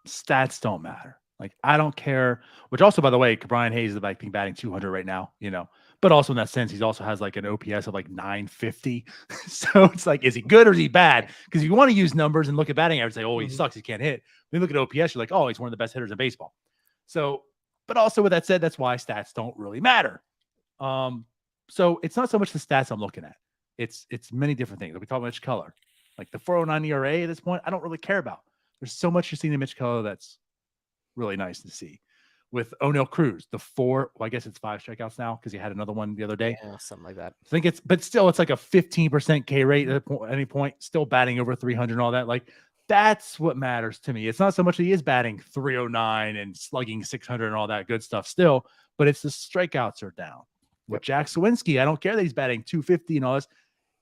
stats don't matter. Like, I don't care. Which also, by the way, Brian Hayes is like batting 200 right now, But also in that sense, he also has like an OPS of like 950. So it's like, is he good or is he bad? Because if you want to use numbers and look at batting average, say, oh, he sucks, he can't hit. When you look at OPS, you're like, oh, he's one of the best hitters in baseball. So, but also with that said, that's why stats don't really matter. So it's not so much the stats I'm looking at. It's many different things. We talk about Mitch Keller. Like the 4.09 ERA at this point, I don't really care about. There's so much you're seeing in Mitch Keller that's really nice to see. With Oneil Cruz, I guess it's 5 strikeouts now because he had another one the other day. Yeah, something like that. I think but still, it's like a 15% K rate at any point, still batting over 300 and all that. Like, that's what matters to me. It's not so much that he is batting 309 and slugging 600 and all that good stuff still, but it's the strikeouts are down. With Jack Sawinski, I don't care that he's batting 250 and all this.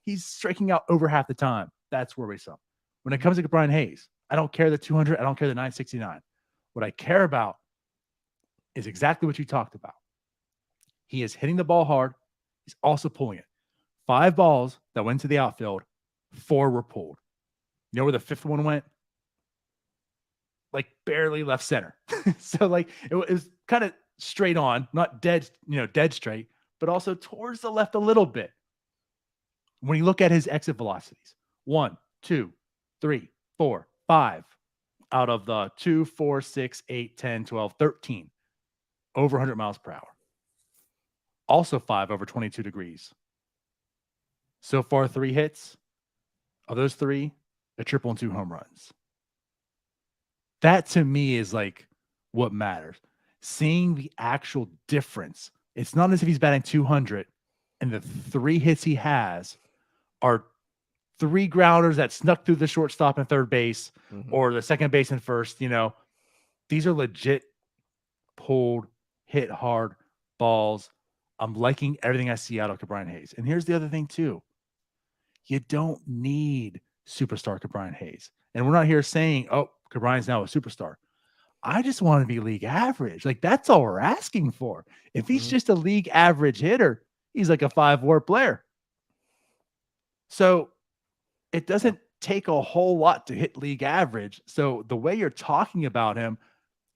He's striking out over half the time. That's worrisome. When it comes to Brian Hayes, I don't care the 200. I don't care the 969. What I care about is exactly what you talked about. He is hitting the ball hard. He's also pulling it. 5 balls that went to the outfield, 4 were pulled. You know where the 5th one went? Like barely left center. So like it was kind of straight on, not dead, dead straight, but also towards the left a little bit. When you look at his exit velocities, 1, 2, 3, 4, 5 out of the 2, 4, 6, 8, 10, 12, 13, over 100 miles per hour. Also 5 over 22 degrees. So far, 3 hits. Of those 3, a triple and 2 home runs. That to me is like what matters. Seeing the actual difference. It's not as if he's batting 200 and the 3 hits he has are 3 grounders that snuck through the shortstop and third base or the second base and first. These are legit pulled, hit hard balls. I'm liking everything I see out of Ke'Bryan Hayes. And here's the other thing too. You don't need superstar Ke'Bryan Hayes. And we're not here saying, oh, Ke'Bryan's now a superstar. I just want to be league average. Like, that's all we're asking for. If he's just a league average hitter, he's like a 5-WAR player. So it doesn't take a whole lot to hit league average. So the way you're talking about him,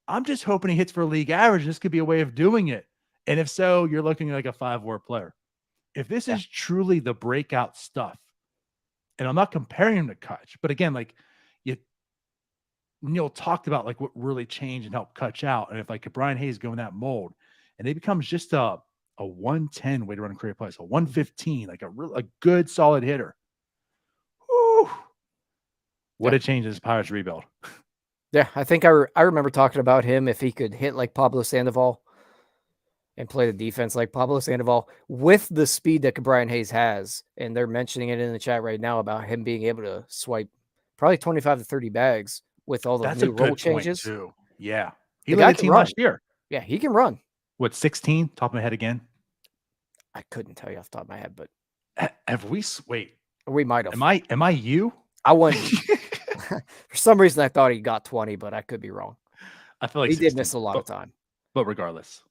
I'm just hoping he hits for league average. This could be a way of doing it. And if so, you're looking like a 5-WAR player. If this is truly the breakout stuff, and I'm not comparing him to Kutch, but again, like Neil talked about like what really changed and helped Kutch out. And if like Ke'Bryan Hayes go in that mold and it becomes just a 110 way to run and create plays, a 115, like a good solid hitter. Whew, what a change in his Pirates rebuild. Yeah, I think I remember talking about him if he could hit like Pablo Sandoval and play the defense like Pablo Sandoval with the speed that Ke'Bryan Hayes has. And they're mentioning it in the chat right now about him being able to swipe probably 25 to 30 bags with all the new role changes too. Yeah. He The led guy the can team run. last year. Yeah, he can run. What, 16? Top of my head again? I couldn't tell you off the top of my head, but have we wait? We might have. Am I you? I won. For some reason I thought he got 20, but I could be wrong. I feel like he 16, did miss a lot of time. But regardless,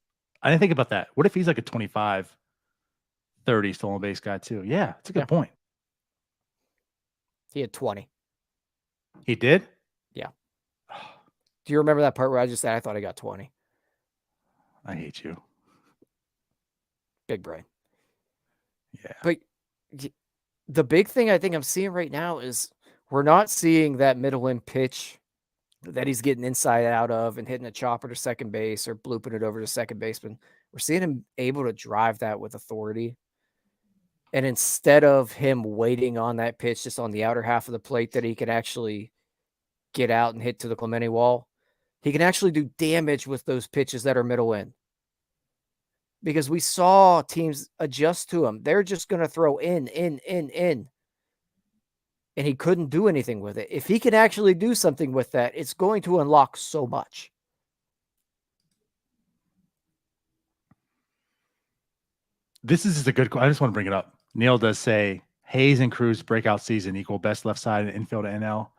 I didn't think about that. What if he's like a 25, 30 stolen base guy too? Yeah, it's a good point. He had 20. He did? Yeah. Do you remember that part where I just said I thought he got 20? I hate you. Big brain. Yeah. But the big thing I think I'm seeing right now is we're not seeing that middle end pitch that he's getting inside out of and hitting a chopper to second base or blooping it over to second baseman. We're seeing him able to drive that with authority. And instead of him waiting on that pitch just on the outer half of the plate that he can actually get out and hit to the Clemente wall, he can actually do damage with those pitches that are middle in. Because we saw teams adjust to him. They're just going to throw in. And he couldn't do anything with it. If he can actually do something with that, it's going to unlock so much. This is a good. I just want to bring it up. Neil does say Hayes and Cruz breakout season equal best left side in infield NL.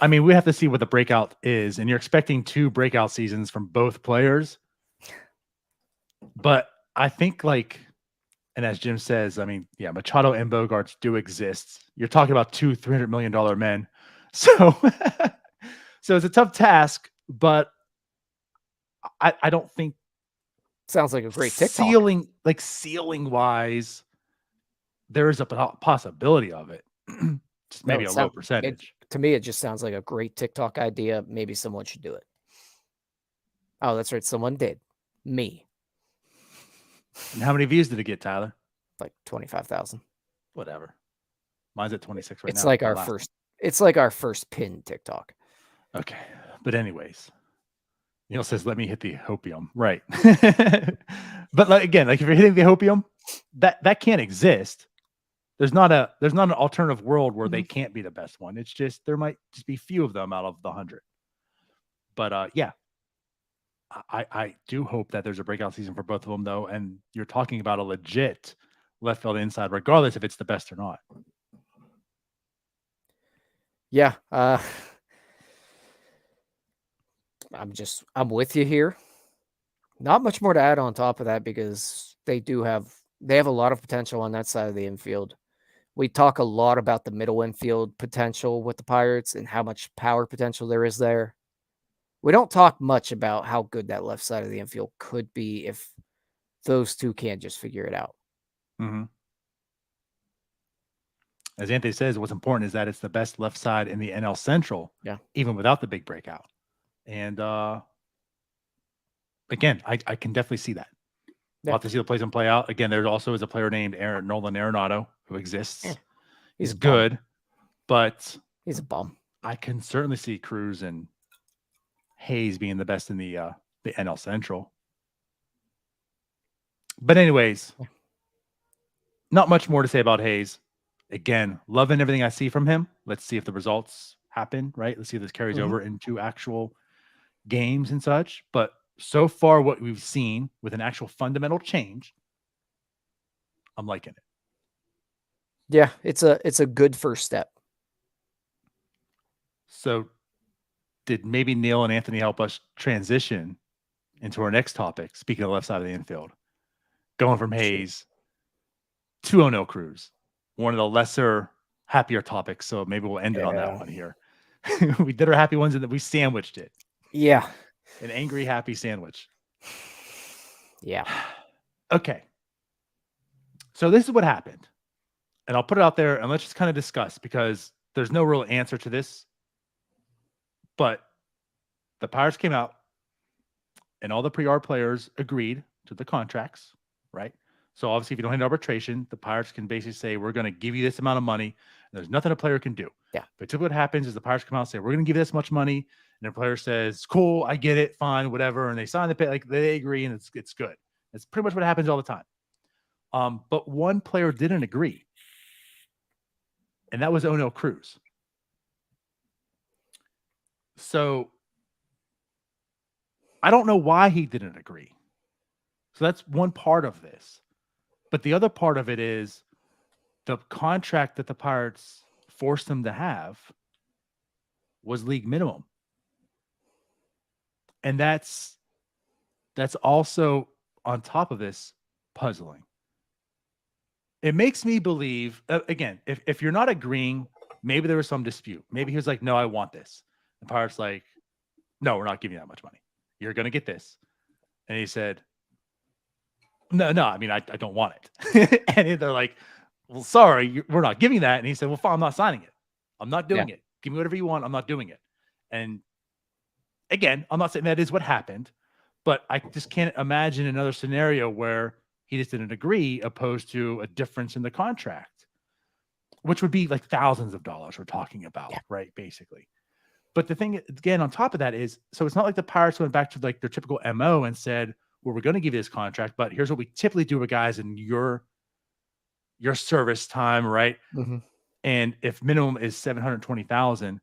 I mean, we have to see what the breakout is, and you're expecting 2 breakout seasons from both players. But I think, like, and as Jim says, I mean, yeah, Machado and Bogarts do exist. You're talking about 2 $300 million men. So, so it's a tough task, but I don't think. Sounds like a great TikTok. Ceiling wise, there is a possibility of it. Just maybe a low percentage. To me, it just sounds like a great TikTok idea. Maybe someone should do it. Oh, that's right. Someone did. Me. And how many views did it get, Tyler? Like 25,000. Whatever. Mine's at 26 right it's now. Like our first. It's like our first pin TikTok. Okay. But anyways, Neil says, let me hit the hopium. Right. But like, again, like if you're hitting the hopium, that can't exist. There's not an alternative world where they can't be the best one. It's just, there might just be few of them out of the 100. But yeah, I do hope that there's a breakout season for both of them, though. And you're talking about a legit left field inside, regardless if it's the best or not. Yeah. I'm with you here. Not much more to add on top of that because they have a lot of potential on that side of the infield. We talk a lot about the middle infield potential with the Pirates and how much power potential there is there. We don't talk much about how good that left side of the infield could be if those two can't just figure it out. Mm-hmm. As Anthony says, what's important is that it's the best left side in the NL Central, even without the big breakout. And again, I can definitely see that. We'll have to see the plays and play out. Again, there also is a player named Nolan Arenado who exists. He's good, but he's a bum. I can certainly see Cruz and Hayes being the best in the NL Central. But anyways, not much more to say about Hayes. Again, loving everything I see from him. Let's see if the results happen, right? Let's see if this carries over into actual games and such. But so far what we've seen with an actual fundamental change, I'm liking it. Yeah, it's a good first step. So did maybe Neil and Anthony help us transition into our next topic, speaking of the left side of the infield, going from Hayes to Oneil Cruz, one of the lesser, happier topics. So maybe we'll end it on that one here. We did our happy ones and then we sandwiched it. Yeah. An angry, happy sandwich. Yeah. Okay. So this is what happened. And I'll put it out there and let's just kind of discuss because there's no real answer to this. But the Pirates came out and all the pre-art players agreed to the contracts, right? So obviously, if you don't hit arbitration, the Pirates can basically say, we're going to give you this amount of money. And there's nothing a player can do. Yeah. But typically what happens is the Pirates come out and say, we're going to give you this much money. And the player says, cool, I get it, fine, whatever. And they sign the pay, like they agree and it's good. It's pretty much what happens all the time. But one player didn't agree. And that was Oneil Cruz. So I don't know why he didn't agree. So that's one part of this. But the other part of it is the contract that the Pirates forced him to have was league minimum. And that's also on top of this puzzling. It makes me believe, again, if you're not agreeing, maybe there was some dispute. Maybe he was like, no, I want this. The Pirates like, no, we're not giving you that much money. You're going to get this. And he said, no, I mean, I don't want it. And they're like, well, sorry, we're not giving that. And he said, well, fine, I'm not signing it. I'm not doing it. Give me whatever you want. I'm not doing it. And again, I'm not saying that is what happened, but I just can't imagine another scenario where he just didn't agree opposed to a difference in the contract, which would be like thousands of dollars we're talking about, right? Basically. But the thing, again, on top of that is, so it's not like the Pirates went back to like their typical MO and said, well, we're going to give you this contract, but here's what we typically do with guys in your service time, right? Mm-hmm. And if minimum is 720,000,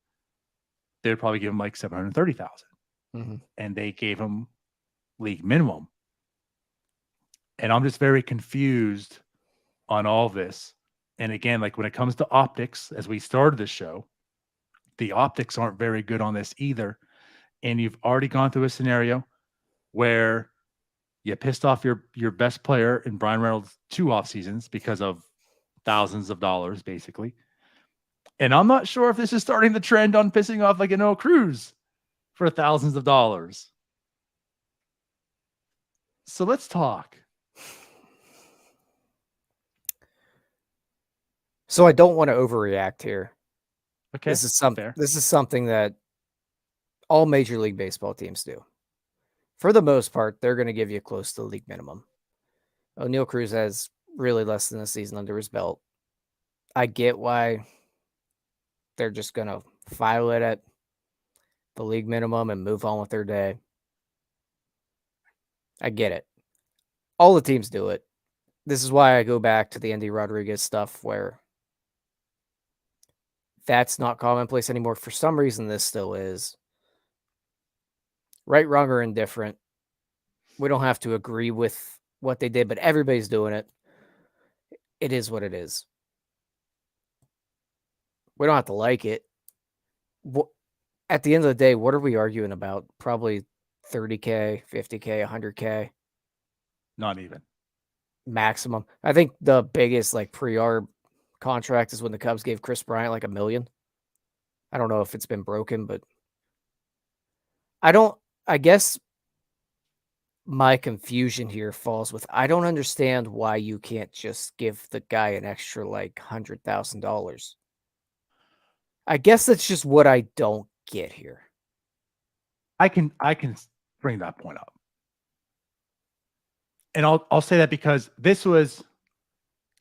they'd probably give him like 730,000. Mm-hmm. And they gave him league minimum. And I'm just very confused on all this. And again, like when it comes to optics, as we started this show, the optics aren't very good on this either. And you've already gone through a scenario where you pissed off your best player in Brian Reynolds 2 off seasons because of thousands of dollars, basically. And I'm not sure if this is starting the trend on pissing off like an Oneil Cruz for thousands of dollars. So let's talk. So I don't want to overreact here. Okay. This is something that all Major League Baseball teams do. For the most part, they're going to give you close to the league minimum. Oneil Cruz has really less than a season under his belt. I get why they're just going to file it at the league minimum and move on with their day. I get it. All the teams do it. This is why I go back to the Endy Rodriguez stuff where that's not commonplace anymore. For some reason, this still is. Right, wrong, or indifferent. We don't have to agree with what they did, but everybody's doing it. It is what it is. We don't have to like it. At the end of the day, what are we arguing about? Probably 30K, 50K, 100K. Not even. Maximum. I think the biggest like pre-arb contract is when the Cubs gave Chris Bryant like $1 million. I don't know if it's been broken, but I guess my confusion here falls with, I don't understand why you can't just give the guy an extra like $100,000. I guess that's just what I don't get here. I can bring that point up. And I'll say that because this was,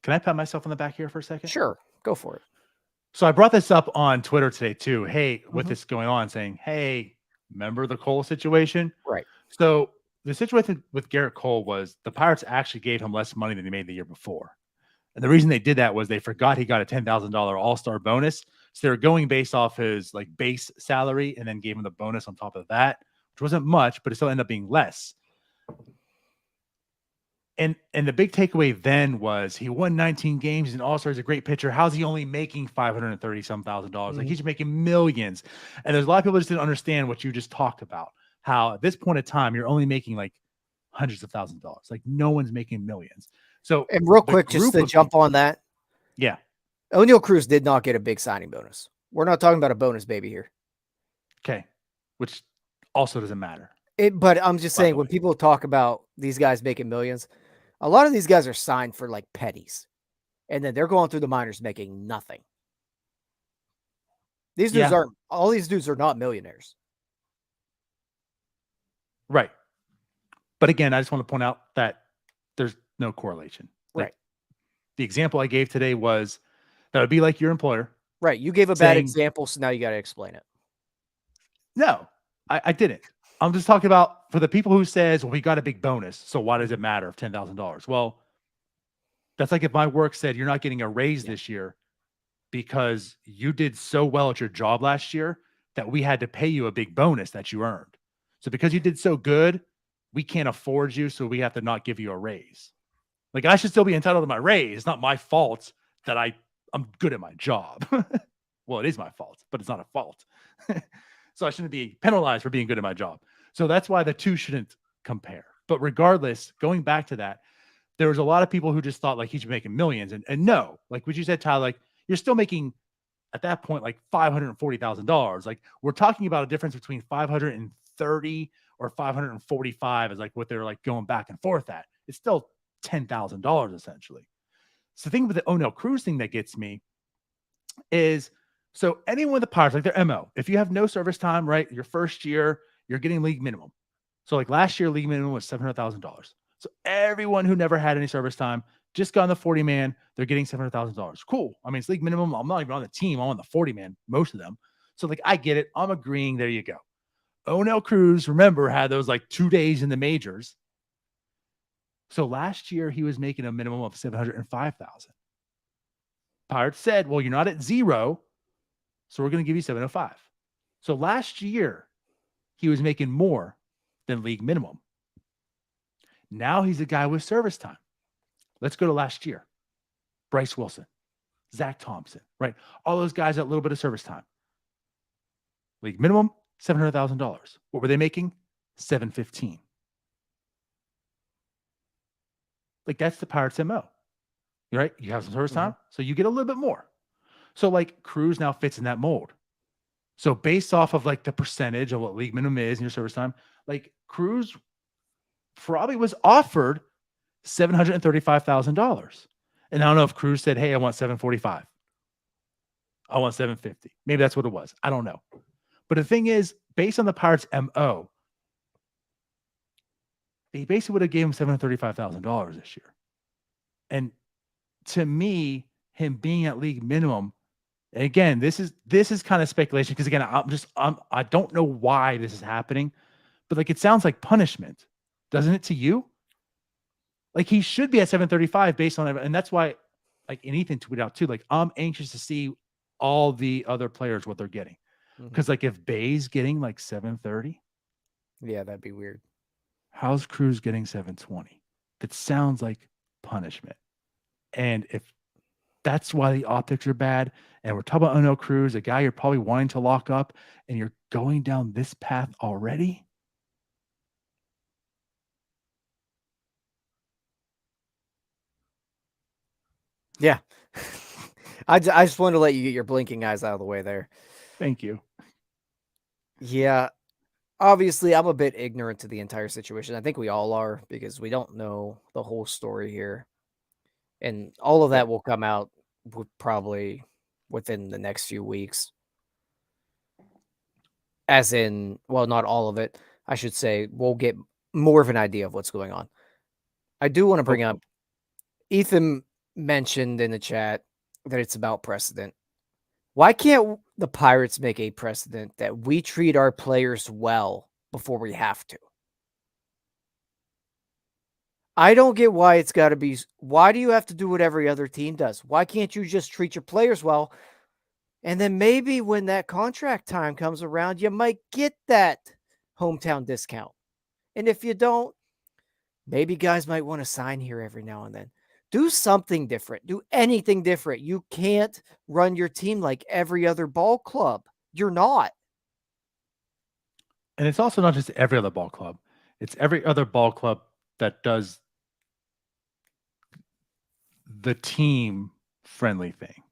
can I pat myself on the back here for a second? Sure, go for it. So I brought this up on Twitter today too. Hey, with this going on, saying, hey, remember the Cole situation? Right. So the situation with Garrett Cole was the Pirates actually gave him less money than he made the year before. And the reason they did that was they forgot he got a $10,000 all-star bonus. So they were going based off his like base salary and then gave him the bonus on top of that. which wasn't much, but it still ended up being less. And the big takeaway then was he won 19 games, and all-star is a great pitcher. How's he only making $530-some thousand? Like, he's making millions. And there's a lot of people that just didn't understand what you just talked about, how at this point in time, you're only making like hundreds of thousands of dollars. Like, no one's making millions. So, and real quick, just to jump on that. Yeah. Oneil Cruz did not get a big signing bonus. We're not talking about a bonus baby here. Okay. Which also doesn't matter. But I'm just saying, when people talk about these guys making millions, a lot of these guys are signed for like pennies, and then they're going through the minors making nothing. These dudes aren't, all these dudes are not millionaires. Right. But again, I just want to point out that there's no correlation. Right. The example I gave today was that would be like your employer. Right. You gave a bad example, so now you got to explain it. No, I didn't. I'm just talking about for the people who says, well, we got a big bonus, so why does it matter of $10,000? Well, that's like if my work said you're not getting a raise this year because you did so well at your job last year that we had to pay you a big bonus that you earned. So because you did so good, we can't afford you, so we have to not give you a raise. Like, I should still be entitled to my raise. It's not my fault that I'm good at my job. Well, it is my fault, but it's not a fault. So I shouldn't be penalized for being good at my job. So that's why the two shouldn't compare. But regardless, going back to that, there was a lot of people who just thought like he's making millions. And no, like what you said, Tyler, like you're still making at that point like $540,000. Like, we're talking about a difference between 530 or 545 is like what they're like going back and forth at. It's still $10,000 essentially. So the thing with the Oneil Cruz thing that gets me is, so anyone with the Pirates, like their MO, if you have no service time, right, your first year, you're getting league minimum. So like last year, league minimum was $700,000. So everyone who never had any service time just got on the 40-man, they're getting $700,000. Cool. I mean, it's league minimum. I'm not even on the team. I'm on the 40-man, most of them. So like, I get it. I'm agreeing. There you go. Oneil Cruz, remember, had those like 2 days in the majors. So last year he was making a minimum of $705,000. Pirates said, well, you're not at zero, so we're going to give you $705,000. So last year he was making more than league minimum. Now he's a guy with service time. Let's go to last year. Bryce Wilson, Zach Thompson, right? All those guys at a little bit of service time. League minimum, $700,000. What were they making? $715,000. Like, that's the Pirates' MO. Right? You have some service time, so you get a little bit more. So like Cruz now fits in that mold. So based off of like the percentage of what league minimum is in your service time, like Cruz probably was offered $735,000. And I don't know if Cruz said, hey, I want $745,000. I want $750,000. Maybe that's what it was. I don't know. But the thing is, based on the Pirates' MO, they basically would have gave him $735,000 this year. And to me, him being at league minimum, and again, this is kind of speculation because again, I don't know why this is happening, but like it sounds like punishment, doesn't it to you? Like he should be at 735 based on it, and that's why, like, and Ethan tweeted out too, like I'm anxious to see all the other players what they're getting, because like if Bay's getting like 730, yeah, that'd be weird. How's Cruz getting 720? That sounds like punishment. And if that's why the optics are bad, and we're talking about Oneil Cruz, a guy you're probably wanting to lock up, and you're going down this path already. Yeah. I just wanted to let you get your blinking eyes out of the way there. Thank you. Yeah. Obviously, I'm a bit ignorant to the entire situation. I think we all are, because we don't know the whole story here. And all of that will come out probably within the next few weeks. As in, well, not all of it. I should say we'll get more of an idea of what's going on. I do want to bring up, Ethan mentioned in the chat that it's about precedent. Why can't the Pirates make a precedent that we treat our players well before we have to? I don't get why it's got to be. Why do you have to do what every other team does? Why can't you just treat your players well? And then maybe when that contract time comes around, you might get that hometown discount. And if you don't, maybe guys might want to sign here every now and then. Do something different. Do anything different. You can't run your team like every other ball club. You're not. And it's also not just every other ball club. It's every other ball club that does the team friendly thing.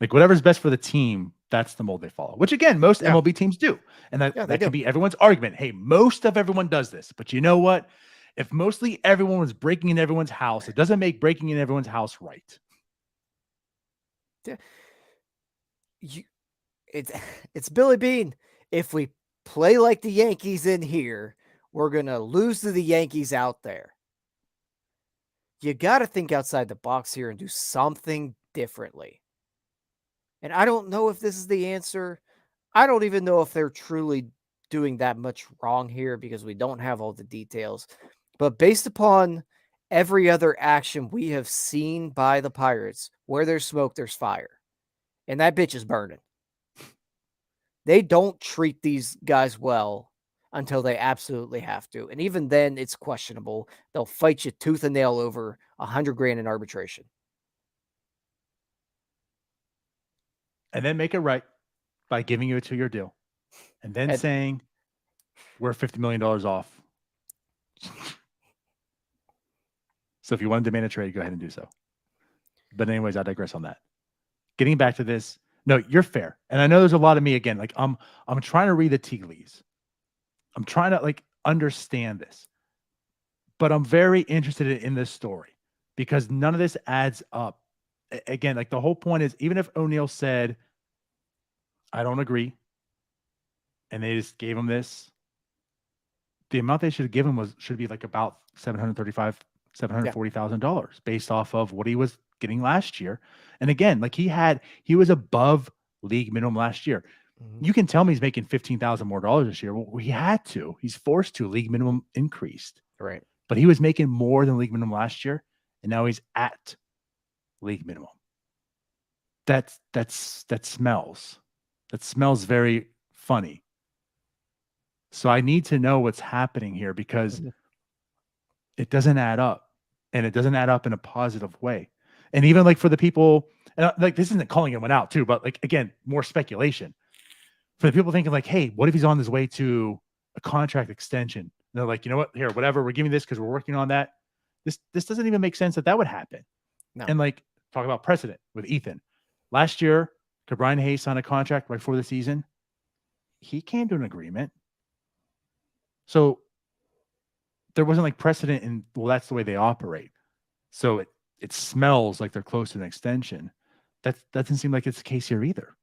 Like whatever's best for the team, that's the mold they follow, which again, most MLB teams do. And that can be everyone's argument. Hey, most of everyone does this, but you know what? If mostly everyone was breaking in everyone's house, it doesn't make breaking in everyone's house right. It's Billy Bean. If we play like the Yankees in here, we're going to lose to the Yankees out there. You got to think outside the box here and do something differently. And I don't know if this is the answer. I don't even know if they're truly doing that much wrong here because we don't have all the details. But based upon every other action we have seen by the Pirates, where there's smoke, there's fire. And that bitch is burning. They don't treat these guys well until they absolutely have to. And even then, it's questionable. They'll fight you tooth and nail over $100,000 in arbitration. And then make it right by giving you a 2-year deal. And then saying, we're $50 million off. So if you want to demand a trade, go ahead and do so. But anyways, I digress on that. Getting back to this. No, you're fair. And I know there's a lot of me again. Like I'm trying to read the tea leaves. I'm trying to like understand this. But I'm very interested in this story because none of this adds up. Again, like the whole point is, even if Oneil said, I don't agree, and they just gave him this, the amount they should have given should be like about $740,000 based off of what he was getting last year. And again, like he was above league minimum last year. Mm-hmm. You can tell me he's making $15,000 more this year. Well, he had to. He's forced to. League minimum increased. Right. But he was making more than league minimum last year, and now he's at league minimum. That smells. That smells very funny. So I need to know what's happening here because it doesn't add up, and it doesn't add up in a positive way. And even like for the people, and like this isn't calling anyone out too, but like again, more speculation for the people thinking like, hey, what if he's on his way to a contract extension? And they're like, you know what, here, whatever, we're giving this because we're working on that. This doesn't even make sense that would happen. No. And like talk about precedent with Ethan. Last year, could Brian Hayes sign a contract right before the season? He came to an agreement. So there wasn't like precedent in, well, that's the way they operate. So it smells like they're close to an extension. That doesn't seem like it's the case here either.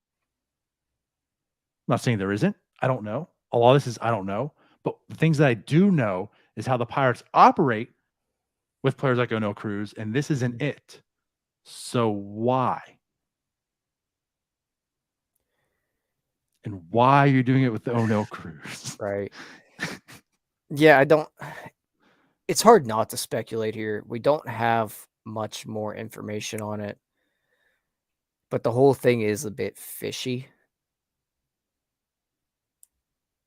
I'm not saying there isn't. I don't know. A lot of this is I don't know. But the things that I do know is how the Pirates operate with players like Oneil Cruz, and this isn't it. So why? And why are you doing it with the Oneil Cruz? Right. Yeah, it's hard not to speculate here. We don't have much more information on it. But the whole thing is a bit fishy.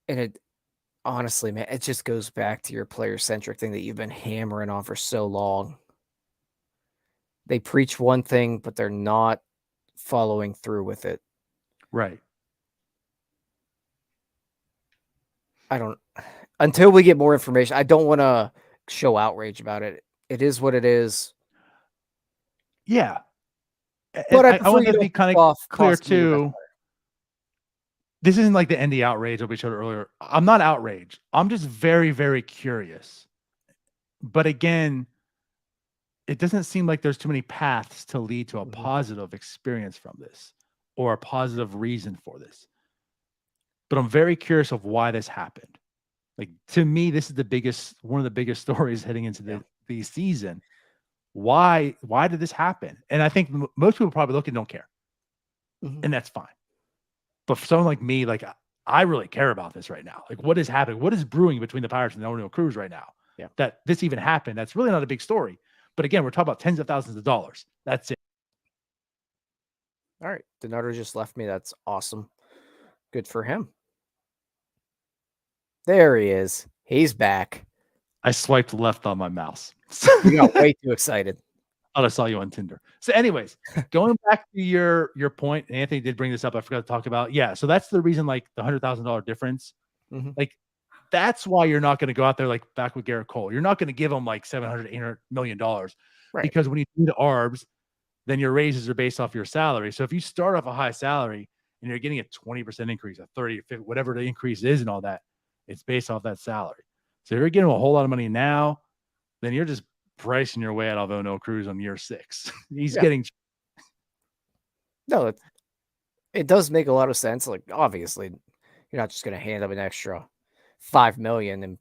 And it honestly, man, it just goes back to your player-centric thing that you've been hammering on for so long. They preach one thing, but they're not following through with it. Right. Until we get more information, I don't want to show outrage about it. It is what it is. Yeah. But I want to be kind of clear too. This isn't like the Endy outrage that we showed earlier. I'm not outraged. I'm just very, very curious. But again, it doesn't seem like there's too many paths to lead to a positive experience from this or a positive reason for this. But I'm very curious of why this happened. Like to me, this is one of the biggest stories heading into the season. Why did this happen? And I think most people probably look and don't care. And that's fine. But for someone like me, like I really care about this right now. Like what is happening? What is brewing between the Pirates and the Oneil Cruz right now? Yeah. That this even happened. That's really not a big story. But again, we're talking about tens of thousands of dollars. That's it. All right. Donato just left me. That's awesome. Good for him. There he is. He's back. I swiped left on my mouse. You got way too excited. Oh, I saw you on Tinder. So, anyways, going back to your point, Anthony did bring this up. I forgot to talk about. Yeah, so that's the reason, like the $100,000 difference. Mhm. Like that's why you're not going to go out there like back with Garrett Cole. You're not going to give him like $700, $800 million Right. because when you do the ARBs, then your raises are based off your salary. So if you start off a high salary and you're getting a 20% increase, a 30, 50, whatever the increase is and all that, it's based off that salary. So if you're getting a whole lot of money now, then you're just pricing your way out of Oneil Cruz on year 6. He's getting. No, it does make a lot of sense. Like, obviously, you're not just going to hand him an extra $5 million in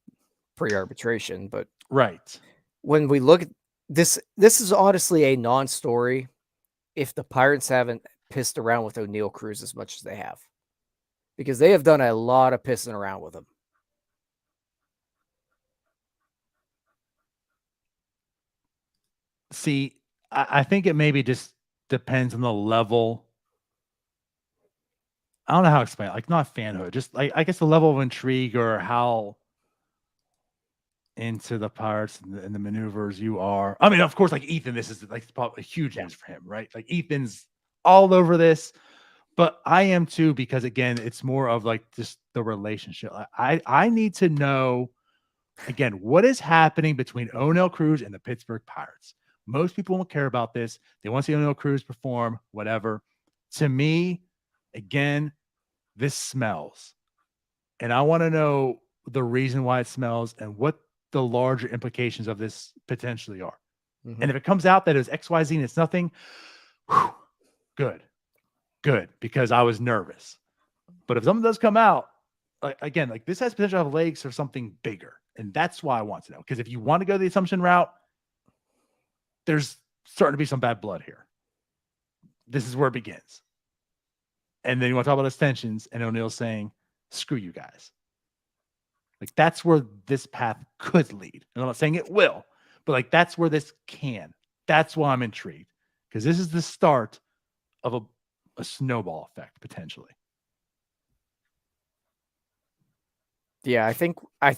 pre-arbitration, but Right. when we look at this is honestly a non-story if the Pirates haven't pissed around with Oneil Cruz as much as they have, because they have done a lot of pissing around with him. See, I think it maybe just depends on the level. I don't know how to explain it. Like not fanhood, just like I guess the level of intrigue or how into the Pirates and the maneuvers you are. I mean, of course, like Ethan, this is like probably huge news for him, right? Like Ethan's all over this, but I am too, because again, it's more of like just the relationship. I need to know again what is happening between Oneil Cruz and the Pittsburgh Pirates. Most people won't care about this. They want to see Oneil Cruz perform, whatever. To me, again, this smells. And I want to know the reason why it smells and what the larger implications of this potentially are. Mhm. And if it comes out that it was XYZ and it's nothing, whew, good, because I was nervous. But if something does come out, again, like this has potential to have legs for something bigger. And that's why I want to know. Because if you want to go the assumption route, there's starting to be some bad blood here. This is where it begins. And then you want to talk about extensions and O'Neill's saying, screw you guys. Like that's where this path could lead. And I'm not saying it will, but like that's where this can. That's why I'm intrigued, because this is the start of a snowball effect potentially. Yeah, I think I'm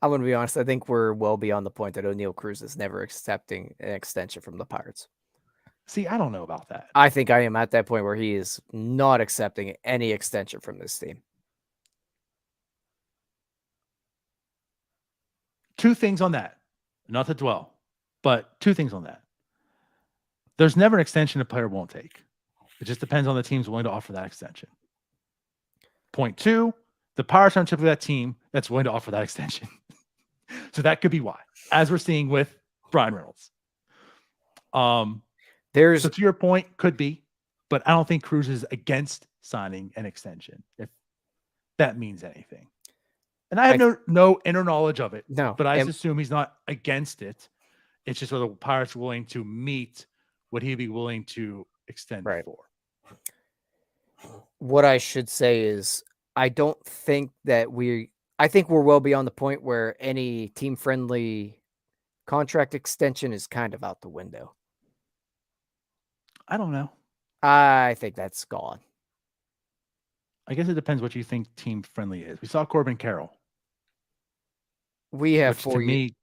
going to be honest. I think we're well beyond the point that Oneil Cruz is never accepting an extension from the Pirates. See, I don't know about that. I think I am at that point where he is not accepting any extension from this team. Two things on that, not to dwell, but two things on that. There's never an extension a player won't take. It just depends on the team's willing to offer that extension. Point two, the Pirates aren't typically that team that's willing to offer that extension. So that could be why, as we're seeing with Brian Reynolds. So to your point, could be, but I don't think Cruz is against signing an extension, if that means anything. And I have no inner knowledge of it. No, but I just assume he's not against it. It's just whether the Pirates are willing to meet what he'd be willing to extend for. What I should say is I don't think that I think we're well beyond the point where any team-friendly contract extension is kind of out the window. I don't know. I think that's gone. I guess it depends what you think team-friendly is. We saw Corbin Carroll. We have which to me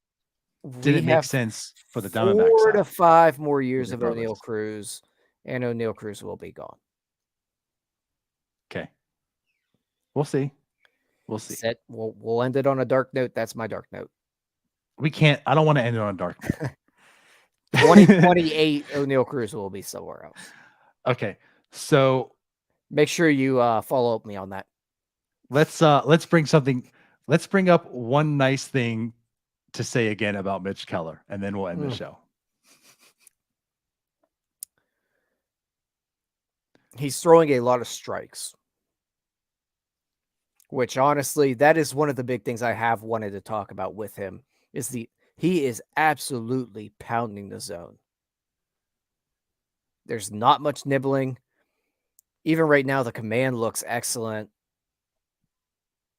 didn't make sense for the Diamondbacks. 4 to 5 more years of Oneil Cruz, and Oneil Cruz will be gone. Okay. We'll see. We'll see. We'll end it on a dark note. That's my dark note. We can't. I don't want to end it on a dark note. 2028, Oneil Cruz will be somewhere else. Okay. So make sure you follow up me on that. Let's bring something. Let's bring up one nice thing to say again about Mitch Keller, and then we'll end the show. He's throwing a lot of strikes, which honestly, that is one of the big things I have wanted to talk about with him. He is absolutely pounding the zone. There's not much nibbling. Even right now, the command looks excellent.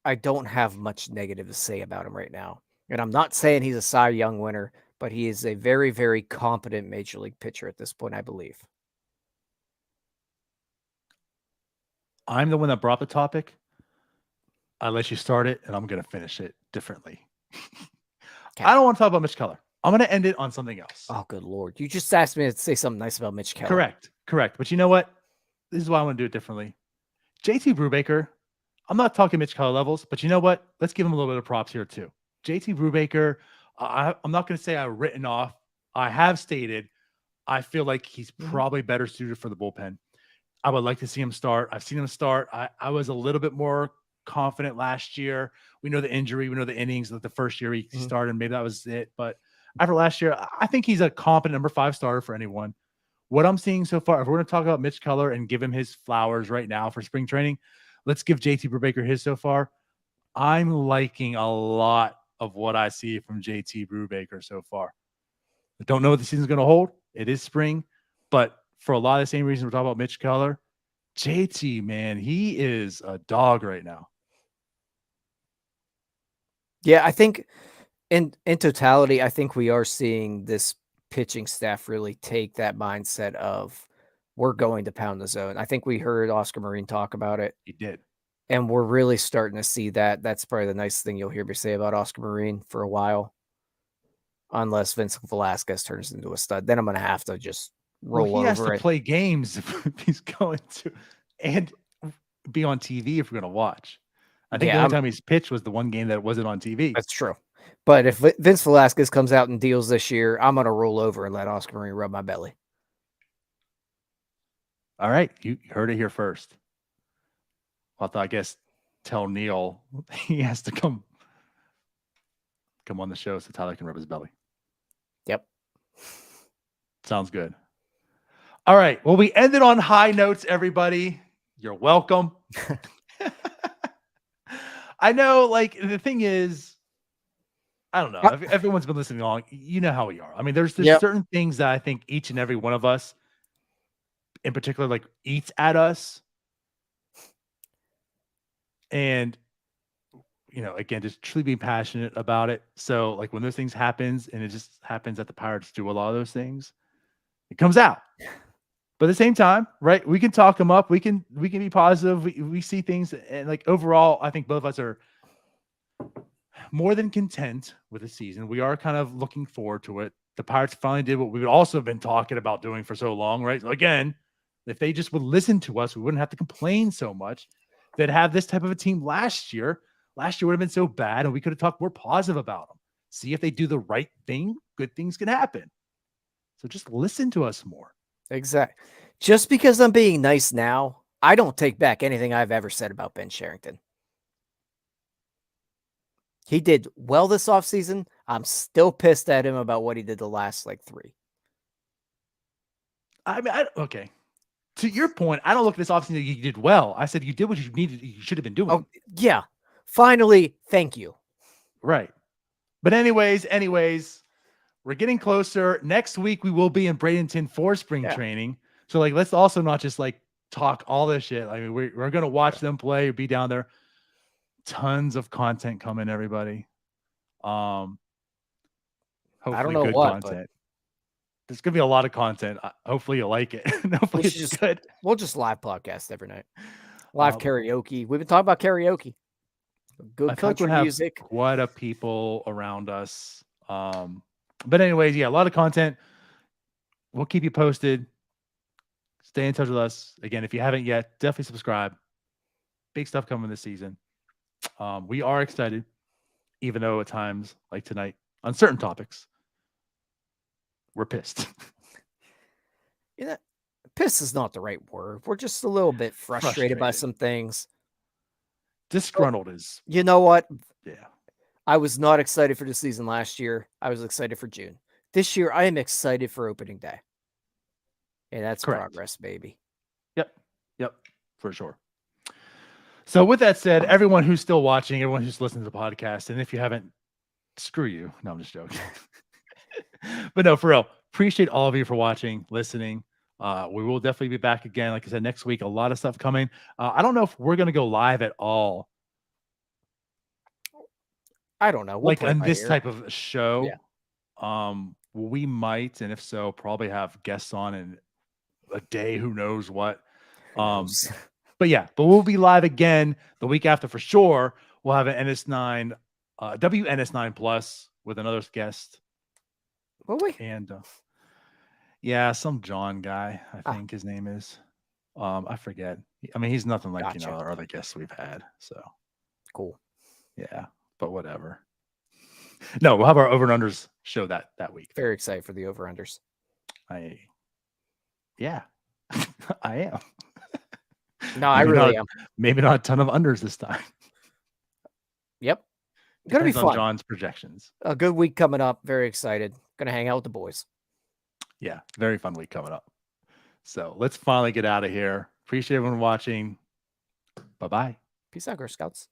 I don't have much negative to say about him right now. And I'm not saying he's a Cy Young winner, but he is a very, very competent Major League pitcher at this point, I believe. I'm the one that brought the topic. I let you start it, and I'm going to finish it differently. Okay. I don't want to talk about Mitch Keller. I'm going to end it on something else. Oh, good Lord. You just asked me to say something nice about Mitch Keller. Correct. But you know what? This is why I want to do it differently. JT Brubaker, I'm not talking Mitch Keller levels, but you know what? Let's give him a little bit of props here too. JT Brubaker, I'm not going to say I've written off. I have stated I feel like he's probably better suited for the bullpen. I would like to see him start. I've seen him start. I was a little bit more confident last year. We know the injury. We know the innings. Like the first year he started, maybe that was it. But after last year, I think he's a competent number 5 starter for anyone. What I'm seeing so far, if we're going to talk about Mitch Keller and give him his flowers right now for spring training, let's give JT Brubaker his so far. I'm liking a lot of what I see from JT Brubaker so far. I don't know what the season's going to hold. It is spring, but for a lot of the same reasons we're talking about Mitch Keller, JT, man, he is a dog right now. Yeah, I think in totality, I think we are seeing this pitching staff really take that mindset of we're going to pound the zone. I think we heard Oscar Marin talk about it. He did. And we're really starting to see that. That's probably the nicest thing you'll hear me say about Oscar Marin for a while. Unless Vincent Velasquez turns into a stud. Then I'm going to have to just roll over he has to it. play games if he's going to, and be on TV if we're going to watch. I think the only time he's pitched was the one game that wasn't on TV. That's true. But if Vince Velasquez comes out and deals this year, I'm going to roll over and let Oscar Marin rub my belly. All right. You heard it here first. I'll have to, I guess, tell Neil he has to come on the show so Tyler can rub his belly. Yep. Sounds good. All right. Well, we ended on high notes, everybody. You're welcome. I know, like, the thing is, I don't know. If everyone's been listening along, you know how we are. I mean, there's certain things that I think each and every one of us, in particular, like, eats at us. And, you know, again, just truly being passionate about it. So, like, when those things happens, and it just happens that the Pirates do a lot of those things, it comes out. But at the same time, right, we can talk them up. We can be positive. We see things, and, like, overall, I think both of us are more than content with the season. We are kind of looking forward to it. The Pirates finally did what we've also been talking about doing for so long, right? So again, if they just would listen to us, we wouldn't have to complain so much. They'd have this type of a team last year. Last year would have been so bad, and we could have talked more positive about them. See if they do the right thing, good things can happen. So just listen to us more. Exactly. Just because I'm being nice now, I don't take back anything I've ever said about Ben Cherington. He did well this offseason. I'm still pissed at him about what he did the last, like, 3. I mean, okay. To your point, I don't look at this offseason that you did well. I said you did what you needed. You should have been doing. Oh, yeah. Finally, thank you. Right. But anyways, we're getting closer. Next week, we will be in Bradenton for spring training. So, like, let's also not just, like, talk all this shit. I mean, we're going to watch them play, be down there. Tons of content coming, everybody. Hopefully I don't know good what, content. There's going to be a lot of content. Hopefully you like it. Hopefully it's good. We'll just live podcast every night. Live karaoke. We've been talking about karaoke. Good country music. Quite a people around us. But anyways, yeah, a lot of content. We'll keep you posted. Stay in touch with us. Again, if you haven't yet, definitely subscribe. Big stuff coming this season. We are excited, even though at times, like tonight, on certain topics, we're pissed. You know, pissed is not the right word. We're just a little bit frustrated by some things. Disgruntled is. You know what? Yeah. I was not excited for the season last year. I was excited for June. This year, I am excited for opening day. And that's correct. Progress, baby. Yep, for sure. So with that said, everyone who's still watching, everyone who's listening to the podcast, and if you haven't, screw you. No, I'm just joking. But no, for real, appreciate all of you for watching, listening. We will definitely be back again. Like I said, next week, a lot of stuff coming. I don't know if we're going to go live at all. I don't know. Like on this type of show. Yeah. We might, and if so, probably have guests on in a day, who knows what. but we'll be live again the week after for sure. We'll have an NS9, WNS9 Plus with another guest. Will we? And yeah, some John guy, I think his name is. I forget. I mean, he's nothing like Gotcha. our other guests we've had. So Cool. yeah, but whatever. No, we'll have our over and unders show that week. Very excited for the over unders. Yeah, I am. No, I really am. Maybe not a ton of unders this time. Yep. Gonna be Depends on fun. John's projections. A good week coming up. Very excited. Gonna hang out with the boys. Yeah, very fun week coming up. So let's finally get out of here. Appreciate everyone watching. Bye-bye. Peace out, Girl Scouts.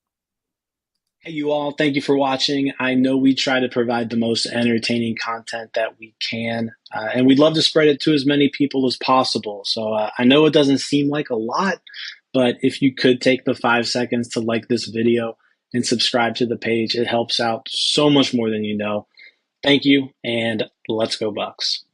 Hey, you all. Thank you for watching. I know we try to provide the most entertaining content that we can, and we'd love to spread it to as many people as possible. So I know it doesn't seem like a lot, but if you could take the 5 seconds to like this video and subscribe to the page, it helps out so much more than you know. Thank you, and let's go Bucks.